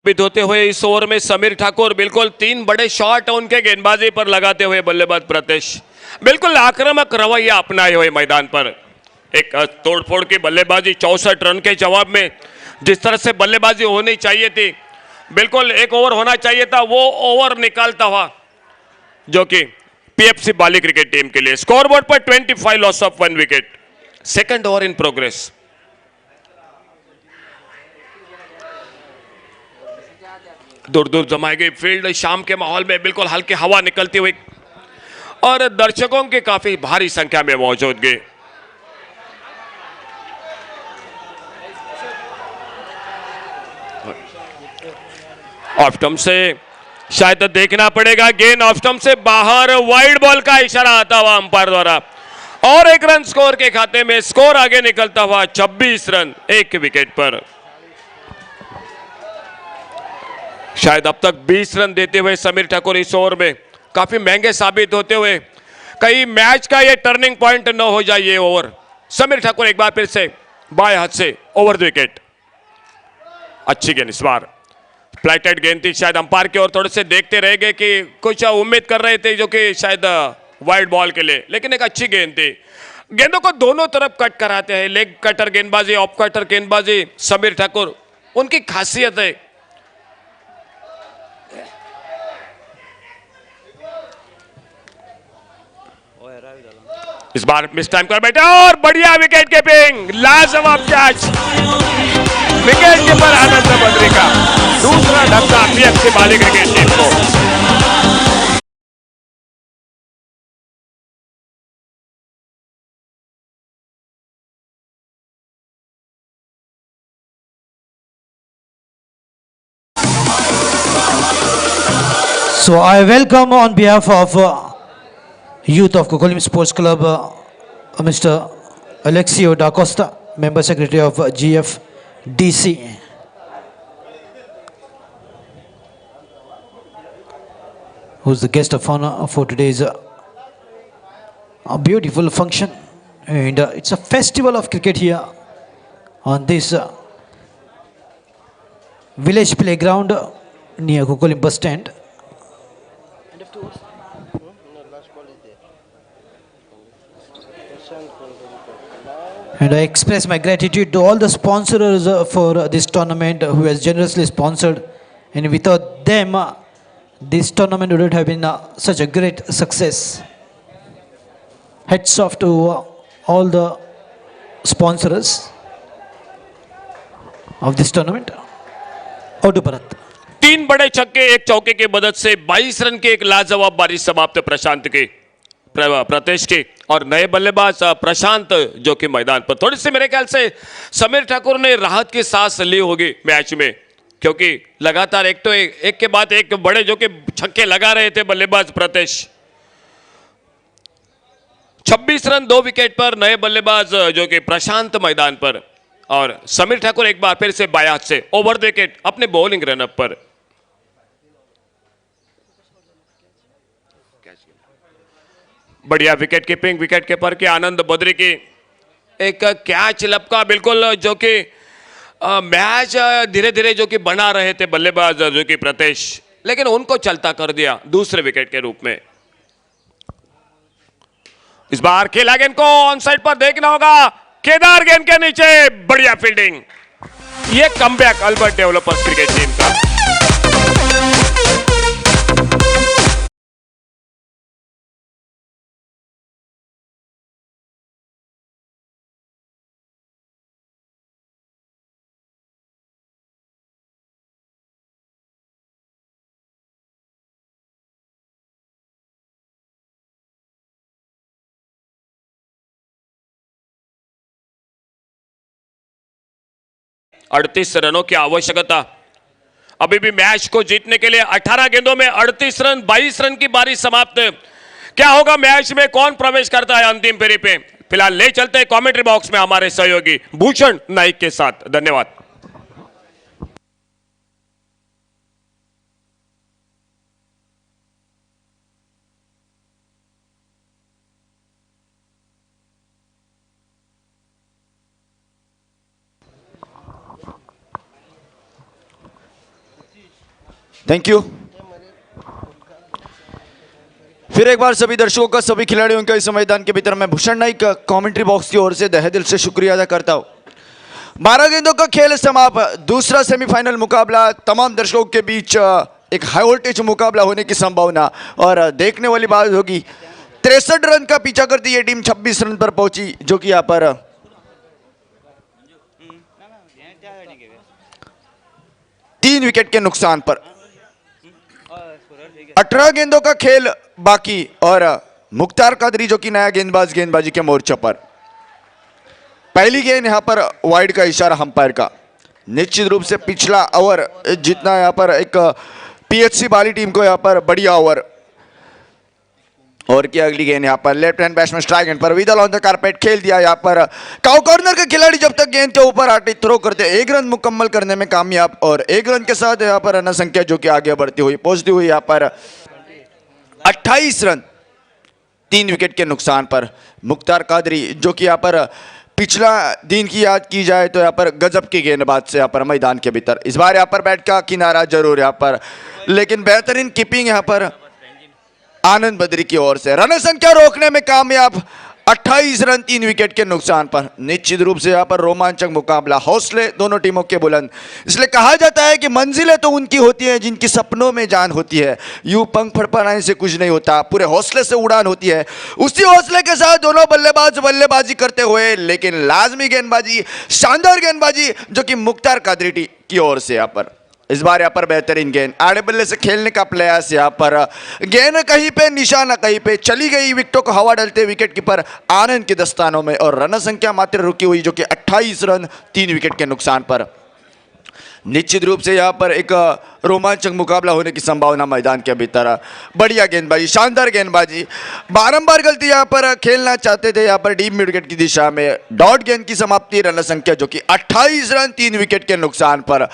C: होते हुए इस ओवर में समीर ठाकुर बिल्कुल 3 बड़े शॉट उनके गेंदबाजी पर लगाते हुए बल्लेबाज प्रतेश बिल्कुल आक्रामक रवैया अपनाए हुए मैदान पर। एक तोड़फोड़ की बल्लेबाजी 64 रन के जवाब में जिस तरह से बल्लेबाजी होनी चाहिए थी, बिल्कुल एक ओवर होना चाहिए था, वो ओवर निकालता हुआ जो कि पीएफसी बाली क्रिकेट टीम के लिए। स्कोरबोर्ड पर 25 loss of 1 wicket. Second over in progress. दूर दूर जमाई गई फील्ड, शाम के माहौल में बिल्कुल हल्की हवा निकलती हुई और दर्शकों की काफी भारी संख्या में मौजूदगी। ऑफ स्टंप से शायद देखना पड़ेगा, गेंद ऑफ स्टंप से बाहर, वाइड बॉल का इशारा आता हुआ अंपायर द्वारा और 1 रन स्कोर के खाते में। स्कोर आगे निकलता हुआ 26 रन 1 विकेट पर। शायद अब तक 20 रन देते हुए समीर ठाकुर इस ओवर में काफी महंगे साबित होते हुए कई मैच का ये टर्निंग पॉइंट न हो जाए ये ओवर। समीर ठाकुर एक बार फिर से बाएं हाथ से ओवर द विकेट। अच्छी गेंद इस बार, फ्लाइटेड गेंद थी, शायद अंपायर की ओर थोड़े से देखते रह गए कि कुछ उम्मीद कर रहे थे जो कि शायद वाइड बॉल के लिए, लेकिन एक अच्छी गेंद थी। गेंदों को दोनों तरफ कट कराते हैं, लेग कटर गेंदबाजी, ऑफ कटर गेंदबाजी समीर ठाकुर उनकी खासियत है। इस बार मिस टाइम कर बैठा और बढ़िया विकेट कीपिंग, लाजवाब कैच। विकेट कीपर आनंद बद्री का दूसरा धक्का पीएफसी बाली क्रिकेट टीम को।
A: So I welcome on behalf of youth of Kokolim Sports Club, Mr. Alexio Da Costa, Member Secretary of GFDC. Who's the guest of honor for today's a beautiful function, and it's a festival of cricket here on this village playground near Kokolim bus stand. And I express my gratitude to all the sponsors for this tournament who has generously sponsored, and without them this tournament would have been such a great success. Hats off to all the sponsors of this tournament. Out to Bharat.
C: 3 बड़े छक्के 1 चौके की मदद से 22 run की एक लाजवाब बारिश समाप्त प्रशांत की। प्रतेश की और नए बल्लेबाज प्रशांत जो कि मैदान पर। थोड़ी सी मेरे ख्याल से समीर ठाकुर ने राहत की सांस ली होगी मैच में, क्योंकि लगातार एक के बाद एक बड़े जो कि छक्के लगा रहे थे बल्लेबाज प्रतेश। 26 रन 2 विकेट पर नए बल्लेबाज जो कि प्रशांत मैदान पर और समीर ठाकुर एक बार फिर से बायात से ओवर द विकेट अपने बॉलिंग रनअप पर। बढ़िया विकेट कीपिंग, विकेट कीपर के आनंद बद्री की एक कैच लपका बिल्कुल, जो कि मैच धीरे धीरे जो कि बना रहे थे बल्लेबाज जो कि प्रतेश, लेकिन उनको चलता कर दिया दूसरे विकेट के रूप में। इस बार खेला गेंद को ऑन साइड पर देखना होगा, केदार गेंद के नीचे, बढ़िया फील्डिंग। ये comeback Albert developers cricket team का। अड़तीस रनों की आवश्यकता, अभी भी मैच को जीतने के लिए 18 गेंदों में 38 रन, 22 रन की बारी समाप्त। क्या होगा मैच में, कौन प्रवेश करता है अंतिम फेरी पे? फिलहाल ले चलते हैं कमेंट्री बॉक्स में हमारे सहयोगी भूषण नाइक के साथ। धन्यवाद।
E: Thank you. फिर एक बार सभी दर्शकों का, सभी खिलाड़ियों का इस मैदान के भीतर मैं भूषण नाइक कमेंट्री बॉक्स की ओर से तहे दिल से शुक्रिया अदा करता हूं। 12 गेंदों का खेल समाप्त। दूसरा सेमीफाइनल मुकाबला तमाम दर्शकों के बीच एक हाई वोल्टेज मुकाबला होने की संभावना और देखने वाली बात होगी। 63 रन का पीछा करती ये टीम 26 रन पर पहुंची, जो कि यहाँ पर 3 विकेट के नुकसान पर। 18 गेंदों का खेल बाकी और मुख्तार कादरी जो कि नया गेंदबाजी के मोर्चे पर। पहली गेंद यहां पर वाइड का इशारा अंपायर का। निश्चित रूप से पिछला ओवर जितना यहां पर एक पीएचसी वाली टीम को यहां पर बढ़िया ओवर। और क्या अगली गेंद यहां पर left hand batsman strike hand पर विदल ऑन द कारपेट खेल दिया। यहां पर काउ कॉर्नर के खिलाड़ी जब तक गेंद के ऊपर आटे थ्रो करते 1 रन मुकम्मल करने में कामयाब और 1 रन के साथ यहां पर रन संख्या जो कि आगे बढ़ती हुई पहुंचती हुई यहां पर 28 रन 3 विकेट के नुकसान पर। मुख्तार कादरी जो कि यहाँ पर पिछला दिन की याद की जाए तो यहाँ पर गजब की गेंदबाज से यहाँ पर मैदान के भीतर। इस बार यहाँ पर बैट का किनारा जरूर यहाँ पर, लेकिन बेहतरीन कीपिंग यहाँ पर आनंद बद्री की ओर से। रन संख्या रोकने में कामयाब, 28 रन 3 विकेट के नुकसान पर। निश्चित रूप से यहाँ पर रोमांचक मुकाबला, हौसले दोनों टीमों के बुलंद। इसलिए कहा जाता है कि मंजिलें तो उनकी होती हैं जिनकी सपनों में जान होती है। यूं पंख फड़फड़ाने से कुछ नहीं होता, पूरे हौसले से उड़ान होती है। उसी हौसले के साथ दोनों बल्लेबाज बल्लेबाजी करते हुए, लेकिन लाजमी गेंदबाजी, शानदार गेंदबाजी जो कि मुख्तार कादरी की ओर से यहाँ पर। इस बार यहाँ पर बेहतरीन गेंद, आड़े बल्ले से खेलने का प्रयास। यहाँ पर गेंद कहीं पे निशाना कहीं पे चली गई, विकेटों को हवा डालते विकेट कीपर आनंद के दस्तानों में और रन संख्या मात्र रुकी हुई जो कि 28 रन 3 विकेट के नुकसान पर। निश्चित रूप से यहाँ पर एक रोमांचक मुकाबला होने की संभावना मैदान के भीतर। बढ़िया गेंदबाजी, शानदार गेंदबाजी, बारंबार गलती यहाँ पर खेलना चाहते थे यहाँ पर डीप मिड विकेट की दिशा में। डॉट गेंद की समाप्ति, रन संख्या जो कि 28 रन 3 विकेट के नुकसान पर।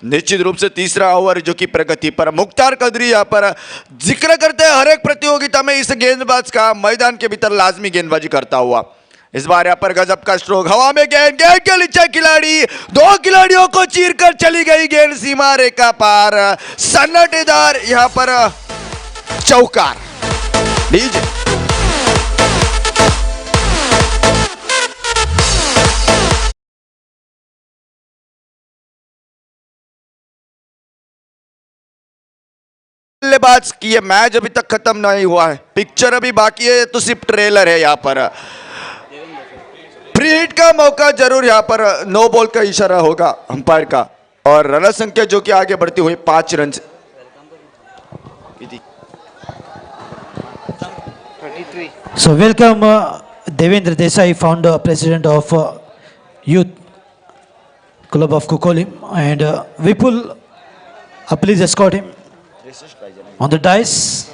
E: निश्चित रूप से तीसरा ओवर जो कि प्रगति पर। मुख्तार कादरी यहाँ पर जिक्र करते हैं हर एक प्रतियोगिता में इस गेंदबाज का, मैदान के भीतर लाजमी गेंदबाजी करता हुआ। इस बार यहाँ पर गजब का स्ट्रोक, हवा में गेंद के नीचे खिलाड़ी, 2 खिलाड़ियों को चीरकर चली गई गेंद सीमा रेखा पार। सन्नाटेदार यहाँ पर चौकार लीजिए। बल्लेबाज की ये मैच अभी तक खत्म नहीं हुआ है, पिक्चर अभी बाकी है, तो सिर्फ ट्रेलर है। यहाँ पर फ्री हिट का मौका जरूर यहाँ पर, नो बॉल का इशारा होगा अंपायर का और रन संख्या जो कि आगे बढ़ती हुई 5 रन से।
A: So welcome Devendra Desai, founder, president of Youth Club of Kukolim, and Vipul, please escort him on the dais.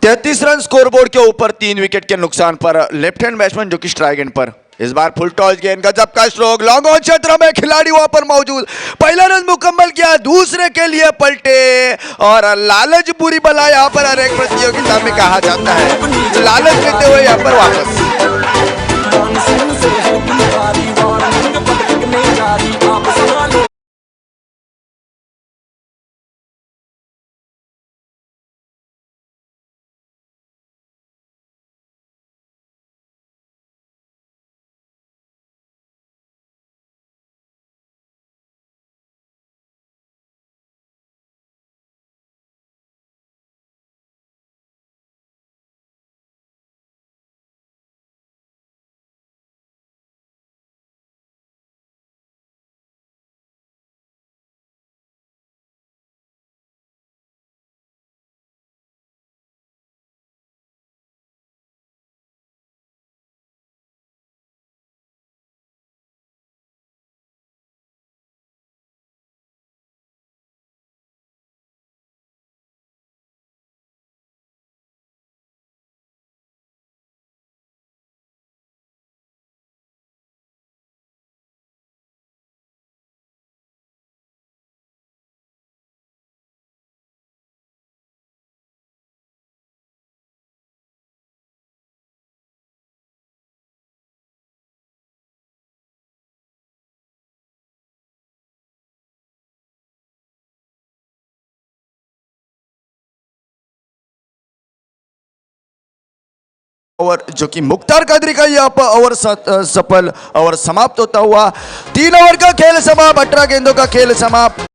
E: 33 run scoreboard के ऊपर 3 विकेट के नुकसान पर लेफ्ट हैंड बैट्समैन जो कि स्ट्राइक एंड पर इस बार फुल टॉस गेंद गजब का स्ट्रोक लॉन्ग ऑन क्षेत्र में खिलाड़ी वहां पर मौजूद पहला रन मुकम्मल किया दूसरे के लिए पलटे और लालच बुरी बला यहां पर हर एक प्रतियोगिता में कहा जाता है लालच लेते हुए यहां पर वापस ओवर जो कि मुख्तार कादरी का यहाँ पर ओवर सफल ओवर समाप्त होता हुआ 3 ओवर का खेल समाप्त 18 गेंदों का खेल समाप्त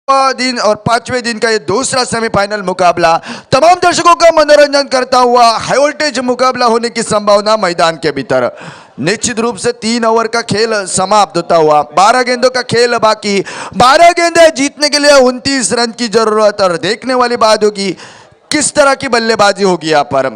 E: दिन और 5वें दिन का ये दूसरा सेमीफाइनल मुकाबला तमाम दर्शकों का मनोरंजन करता हुआ हाई वोल्टेज मुकाबला होने की संभावना मैदान के भीतर निश्चित रूप से 3 ओवर का खेल समाप्त होता हुआ 12 गेंदों का खेल बाकी 12 गेंदें जीतने के लिए 29 रन की जरूरत और देखने वाली बात होगी किस तरह की बल्लेबाजी होगी यहाँ पर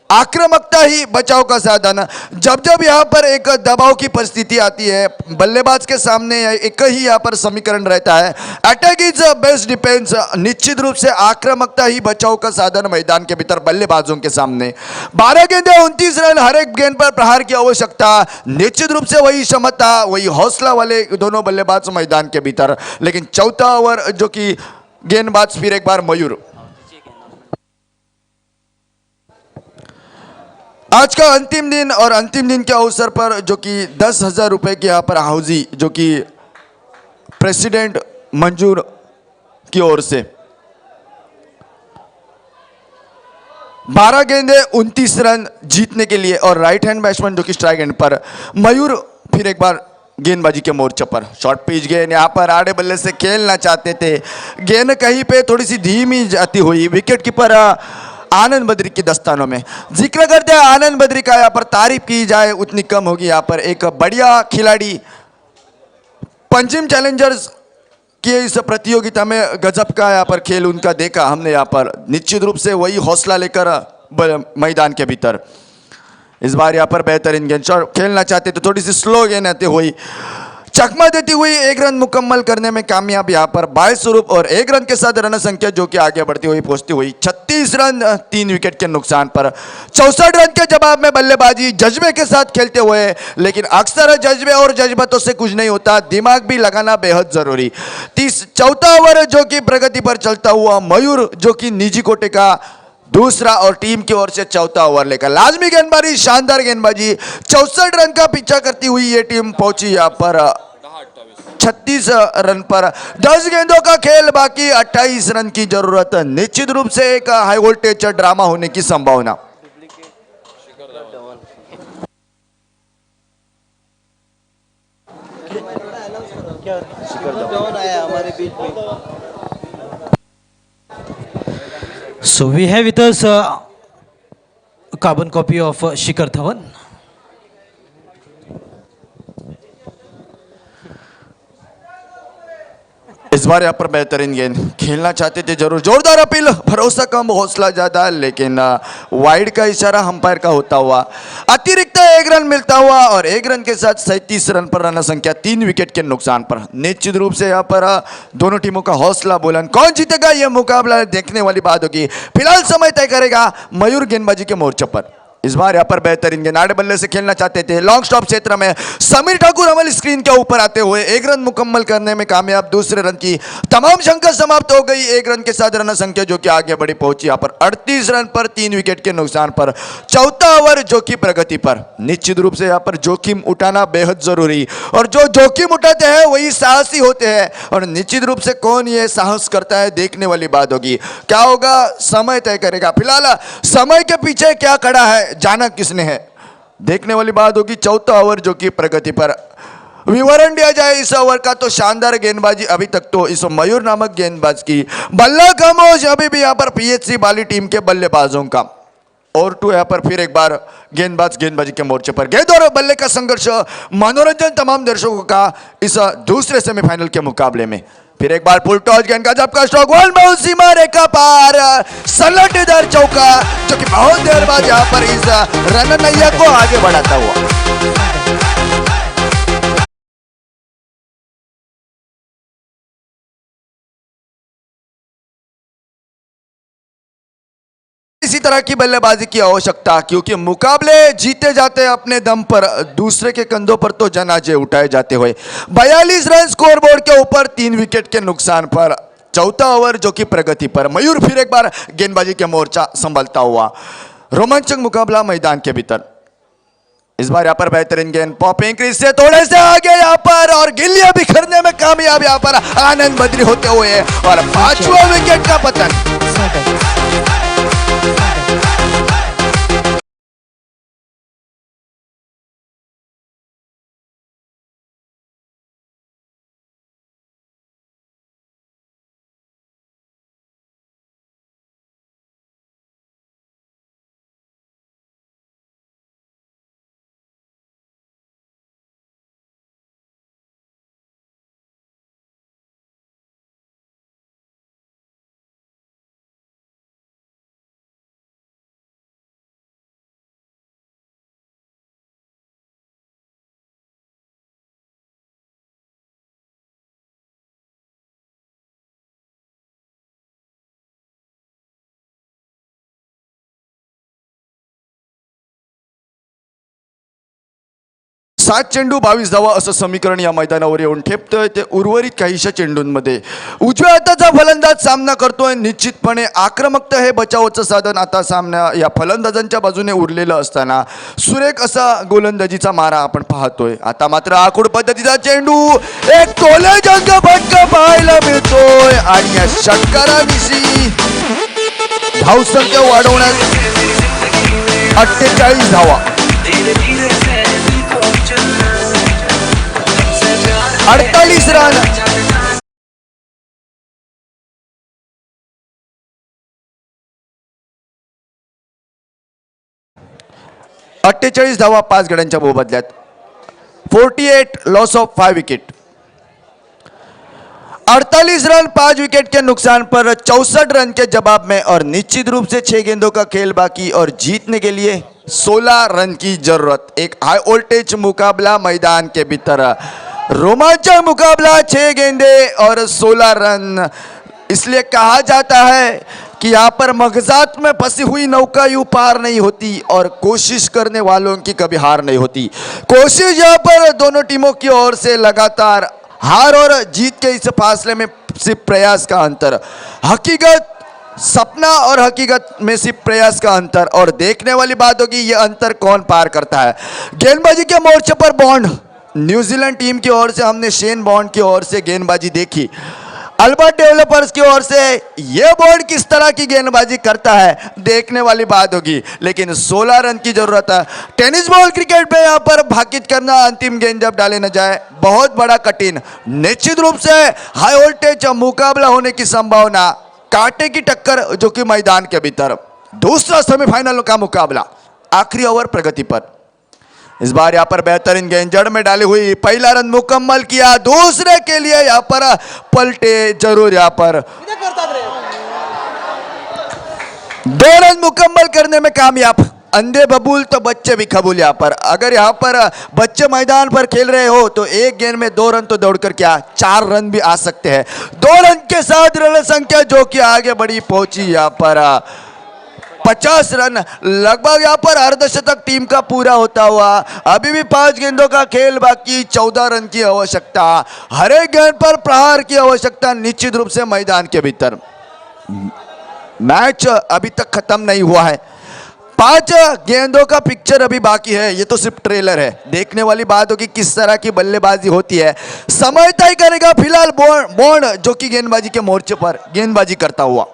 E: आक्रामकता ही बचाव का साधन जब जब यहाँ पर एक दबाव की परिस्थिति आती है बल्लेबाज के सामने एक ही यहाँ पर समीकरण रहता है अटैक इज बेस्ट डिफेंस निश्चित रूप से आक्रामकता ही बचाव का साधन मैदान के भीतर बल्लेबाजों के सामने 12 गेंदे 29 रन हर एक गेंद पर प्रहार की आवश्यकता निश्चित रूप से वही क्षमता वही हौसला वाले दोनों बल्लेबाज मैदान के भीतर लेकिन चौथा ओवर जो कि गेंदबाज फिर एक बार मयूर आज का अंतिम दिन और अंतिम दिन के अवसर पर जो कि 10,000 रुपए की यहाँ पर हाउजी जो कि प्रेसिडेंट मंजूर की ओर से 12 गेंदे 29 रन जीतने के लिए और राइट हैंड बैट्समैन जो कि स्ट्राइक एंड पर मयूर फिर एक बार गेंदबाजी के मोर्चे पर शॉर्ट पिच गेंद यहाँ पर आड़े बल्ले से खेलना चाहते थे गेंद कहीं पे थोड़ी सी धीमी जाती हुई विकेट कीपर आनंद बद्री की दस्तानों में जिक्र करते हैं आनंद बद्री का यहाँ पर तारीफ की जाए उतनी कम होगी यहाँ पर एक बढ़िया खिलाड़ी पंजिम चैलेंजर्स की इस प्रतियोगिता में गजब का यहाँ पर खेल उनका देखा हमने यहाँ पर निश्चित रूप से वही हौसला लेकर मैदान के भीतर इस बार यहाँ पर बेहतरीन गेंद खेलना चाहते तो थोड़ी सी स्लो गेंद आती हुई चकमा देती हुई एक रन मुकम्मल करने में कामयाब यहाँ पर बाय स्वरूप और एक रन के साथ रन संख्या जो कि आगे बढ़ती हुई पहुंचती हुई 36 रन 3 विकेट के नुकसान पर। 64 रन के जवाब में बल्लेबाजी जज्बे के साथ खेलते हुए, लेकिन अक्सर जज्बे और जज्बातों से कुछ नहीं होता, दिमाग भी लगाना बेहद जरूरी। 34 ओवर जो कि प्रगति पर चलता हुआ मयूर जो कि निजी कोटे का दूसरा और टीम की ओर से चौथा ओवर लेकर लाजमी गेंदबाजी, शानदार गेंदबाजी। 64 रन का पीछा करती हुई ये टीम पहुंची यहाँ पर 36 रन पर। 10 गेंदों का खेल बाकी, 28 रन की जरूरत। निश्चित रूप से एक हाई वोल्टेज ड्रामा होने की संभावना।
A: So we have with us a carbon copy of Shikhar Dhawan.
E: इस बार यहाँ पर बेहतरीन गेंद खेलना चाहते थे, जरूर जोरदार अपील, भरोसा कम हौसला ज्यादा, लेकिन वाइड का इशारा अंपायर का होता हुआ अतिरिक्त एक रन मिलता हुआ और एक रन के साथ 37 रन पर रन संख्या 3 विकेट के नुकसान पर। निश्चित रूप से यहाँ पर दोनों टीमों का हौसला बुलंद। कौन जीतेगा यह मुकाबला देखने वाली बात होगी। फिलहाल समय तय करेगा मयूर गेंदबाजी के मोर्चे पर। इस बार यहाँ पर बेहतरीन गेंद आड़े बल्ले से खेलना चाहते थे, लॉन्ग स्टॉप क्षेत्र में समीर ठाकुर हमारी स्क्रीन के ऊपर आते हुए एक रन मुकम्मल करने में कामयाब। दूसरे रन की तमाम शंका समाप्त हो गई, एक रन के साथ रन संख्या जो कि आगे बढ़ी पहुंची यहाँ पर 38 रन पर 3 विकेट के नुकसान पर। चौथा ओवर जो कि प्रगति पर। निश्चित रूप से यहाँ पर जोखिम उठाना बेहद जरूरी, और जो जोखिम उठाते हैं वही साहसी होते हैं, और निश्चित रूप से कौन ये साहस करता है देखने वाली बात होगी। क्या होगा समय तय करेगा। फिलहाल समय के पीछे क्या खड़ा है जाना किसने है देखने वाली बात होगी। चौथा ओवर जो कि प्रगति पर। विवरण दिया जाए इस ओवर का तो शानदार गेंदबाजी अभी तक तो इस मयूर नामक गेंदबाज की, बल्ला खामोश अभी भी यहाँ पर पीएचसी बाली टीम के बल्लेबाजों का। और टू यहाँ पर फिर एक बार गेंदबाजी के मोर्चे पर गेंद और बल्ले का संघर्ष, मनोरंजन तमाम दर्शकों का इस दूसरे सेमीफाइनल के मुकाबले में। फिर एक बार फुल टॉस गेंद का झपका स्ट्रोक बॉल में सीमा रेखा पार, सलटदार चौका जो कि बहुत देर बाद यहाँ पर इस रन नैया को आगे बढ़ाता हुआ। इसी तरह की बल्लेबाजी की आवश्यकता, क्योंकि मुकाबले जीते जाते अपने दम पर, दूसरे के कंधों पर तो जनाजे उठाए जाते हुए। 42 रन स्कोरबोर्ड के ऊपर 3 विकेट के नुकसान पर। चौथा ओवर जो कि प्रगति पर। मयूर फिर एक बार गेंदबाजी के मोर्चा संभलता हुआ। रोमांचक मुकाबला मैदान के भीतर। इस बार यहाँ पर बेहतरीन गेंद पॉपिंग क्रीज से थोड़े से आगे यहाँ पर, और गिल्लियां बिखरने में कामयाब यहाँ पर आनंद बद्री होते हुए, और 5वां विकेट का पतन। सात चेंडू 22 धावा असं समीकरण या मैदानावर येऊन ठेपतंय ते उर्वरित काहीशा चेंडूंमध्ये। उजव्या हाताचा फलंदाज सामना करतोय, निश्चितपणे आक्रमकता हे बचावाचं साधन आता सामना या फलंदाजांच्या बाजूने उरलेलं असताना सुरेख असा गोलंदाजीचा मारा आपण पाहतोय। आता मात्र आखूड पद्धतीचा चेंडू, एक तोले जंग फटका पाहायला मिळतोय, आणि या षटकारानिशी धावसंख्या वाढवण्यास 48 धावा, 48 रन। अठ्ठेचाळीस धावा 5 गड्यांच्या मोबदल्यात। 48 loss of 5 wicket. 48 run 5 wicket के नुकसान पर 64 रन के जवाब में, और निश्चित रूप से 6 गेंदों का खेल बाकी और जीतने के लिए 16 रन की जरूरत। एक हाई वोल्टेज मुकाबला मैदान के भीतर। रोमांचक मुकाबला, 6 गेंदे और 16 रन। इसलिए कहा जाता है कि यहाँ पर मगजात में फंसी हुई नौका यूं पार नहीं होती और कोशिश करने वालों की कभी हार नहीं होती। कोशिश यहाँ पर दोनों टीमों की ओर से लगातार, हार और जीत के इस फासले में सिर्फ प्रयास का अंतर, हकीकत, सपना और हकीकत में सिर्फ प्रयास का अंतर। और देखने वाली बात होगी ये अंतर कौन पार करता है। गेंदबाजी के मोर्चे पर बॉन्ड, न्यूजीलैंड टीम की ओर से हमने शेन बॉन्ड की ओर से गेंदबाजी देखी। अल्बर्ट डेवलपर्स की ओर से ये बॉन्ड किस तरह की गेंदबाजी करता है देखने वाली बात होगी। लेकिन 16 रन की जरूरत है। टेनिस बॉल क्रिकेट में यहाँ पर भाकित करना, अंतिम गेंद जब डाले न जाए, बहुत बड़ा कठिन, निश्चित रूप से हाई वोल्टेज मुकाबला होने की संभावना, कांटे की टक्कर जो कि मैदान के भीतर। दूसरा सेमीफाइनल का मुकाबला आखिरी ओवर प्रगति पर। इस बार यहाँ पर बेहतरीन गेंद जड़ में डाली हुई, पहला रन मुकम्मल किया, दूसरे के लिए यहाँ पर पलटे जरूर। यहाँ पर 2 रन मुकम्मल करने में कामयाब। अंधे बबूल तो बच्चे भी कबूल। यहाँ पर अगर यहाँ पर बच्चे मैदान पर खेल रहे हो तो एक गेंद में 2 रन तो दौड़कर क्या 4 रन भी आ सकते हैं। 2 रन के साथ रन संख्या जो कि आगे बढ़ी पहुंची यहाँ पर 50 रन लगभग। यहाँ पर अर्धशतक टीम का पूरा होता हुआ, अभी भी 5 गेंदों का खेल बाकी, 14 रन की आवश्यकता, हर एक गेंद पर प्रहार की आवश्यकता निश्चित रूप से मैदान के भीतर। मैच अभी तक खत्म नहीं हुआ है, 5 गेंदों का पिक्चर अभी बाकी है। ये तो सिर्फ ट्रेलर है, देखने वाली बात होगी किस तरह की बल्लेबाजी होती है, समय तय करेगा। फिलहाल बॉन्ड जो कि गेंदबाजी के मोर्चे पर गेंदबाजी करता हुआ,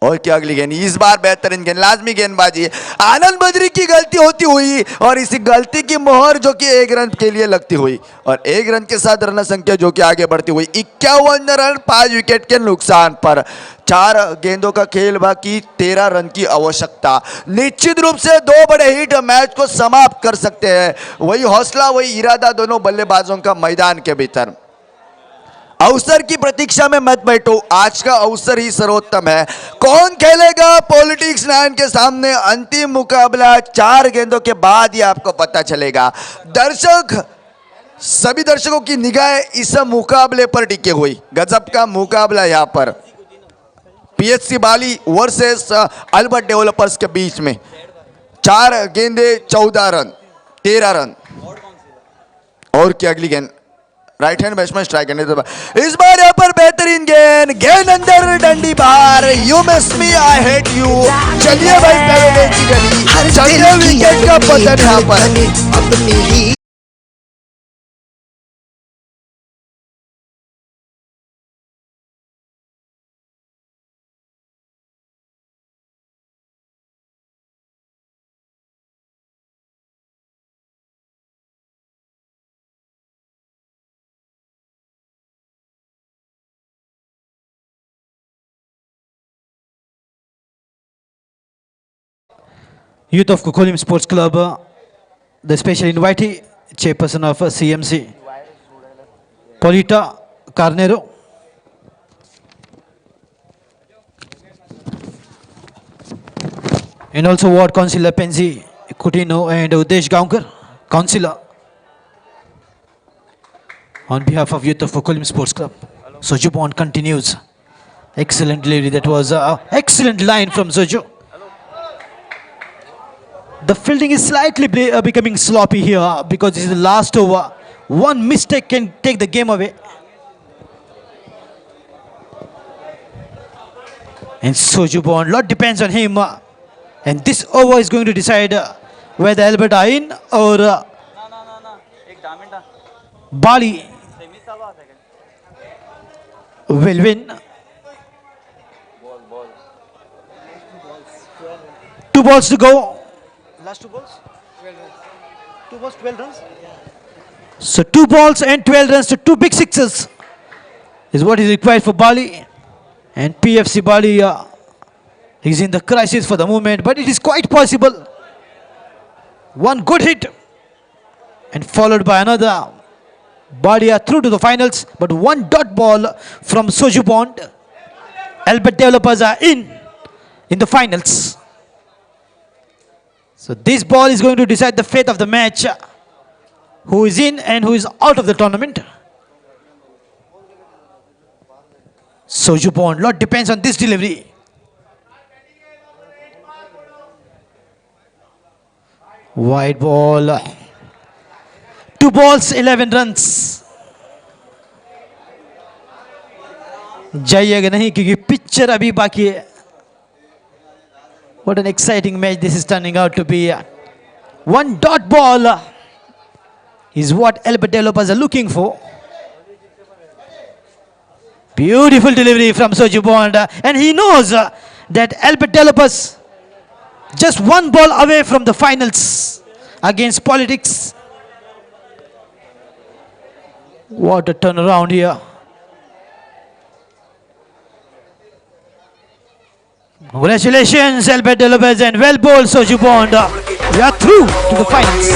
E: और क्या अगली गेंद, इस बार बेहतरीन गेंद, लाजमी गेंदबाजी, आनंद बद्री की गलती होती हुई और इसी गलती की मोहर जो कि 1 रन के लिए लगती हुई, और 1 रन के साथ रन संख्या जो कि आगे बढ़ती हुई 51 रन 5 विकेट के नुकसान पर। 4 गेंदों का खेल बाकी, 13 रन की आवश्यकता। निश्चित रूप से 2 बड़े हिट मैच को समाप्त कर सकते हैं। वही हौसला, वही इरादा दोनों बल्लेबाजों का मैदान के भीतर। अवसर की प्रतीक्षा में मत बैठो, आज का अवसर ही सर्वोत्तम है। कौन खेलेगा पॉलिटिक्स 9 के सामने अंतिम मुकाबला, 4 गेंदों के बाद ही आपको पता चलेगा। दर्शक, सभी दर्शकों की निगाहें इस मुकाबले पर टिकी हुई। गजब का मुकाबला यहाँ पर पीएचसी बाली वर्सेस अल्बर्ट डेवलपर्स के बीच में। 4 गेंदे 14 रन 13 रन। और क्या अगली गेंद, राइट हैंड बैट्समैन स्ट्राइक करने। इस बार यहाँ पर बेहतरीन गेंद, गेंद अंदर, डंडी बाहर। You miss me I hate you. चलिए भाई, पैरों की गली, चलिए विकेट का पतन यहाँ पर।
A: Youth of Kokolim Sports Club, the special invitee, chairperson of CMC, Polita Carnero. And also Ward Councillor Penzi Kutino and Udesh Gaonkar, Councillor. On behalf of Youth of Kokolim Sports Club, Soju Bond continues. Excellent lady, that was an excellent line from Soju. The fielding is slightly becoming sloppy here because this is the last over. One mistake can take the game away. And Soju Bond, lot depends on him. And this over is going to decide whether Albert are in or Bali will win. 2 balls to go. Last 2 balls? 2 balls, 12 runs? So 2 balls and 12 runs to 2 big sixes is what is required for Bali. And PFC Bali is in the crisis for the moment, but it is quite possible. One good hit and followed by another. Bali are through to the finals, but 1 dot ball from Soju Bond. Albert Developers are in the finals. So this ball is going to decide the fate of the match. who is in and who is out of the tournament. Soju Bond, lot depends on this delivery. Wide ball. 2 balls, 11 runs. जाइएगा नहीं क्योंकि picture अभी बाकी है. What an exciting match this is turning out to be. One dot ball is what Albert Developers are looking for. Beautiful delivery from Soju Bond, and he knows that Albert Developers just one ball away from the finals against Politics. What a turnaround here. Congratulations, Albert Developers, and well bowled Soju Bond. We are through to the finals.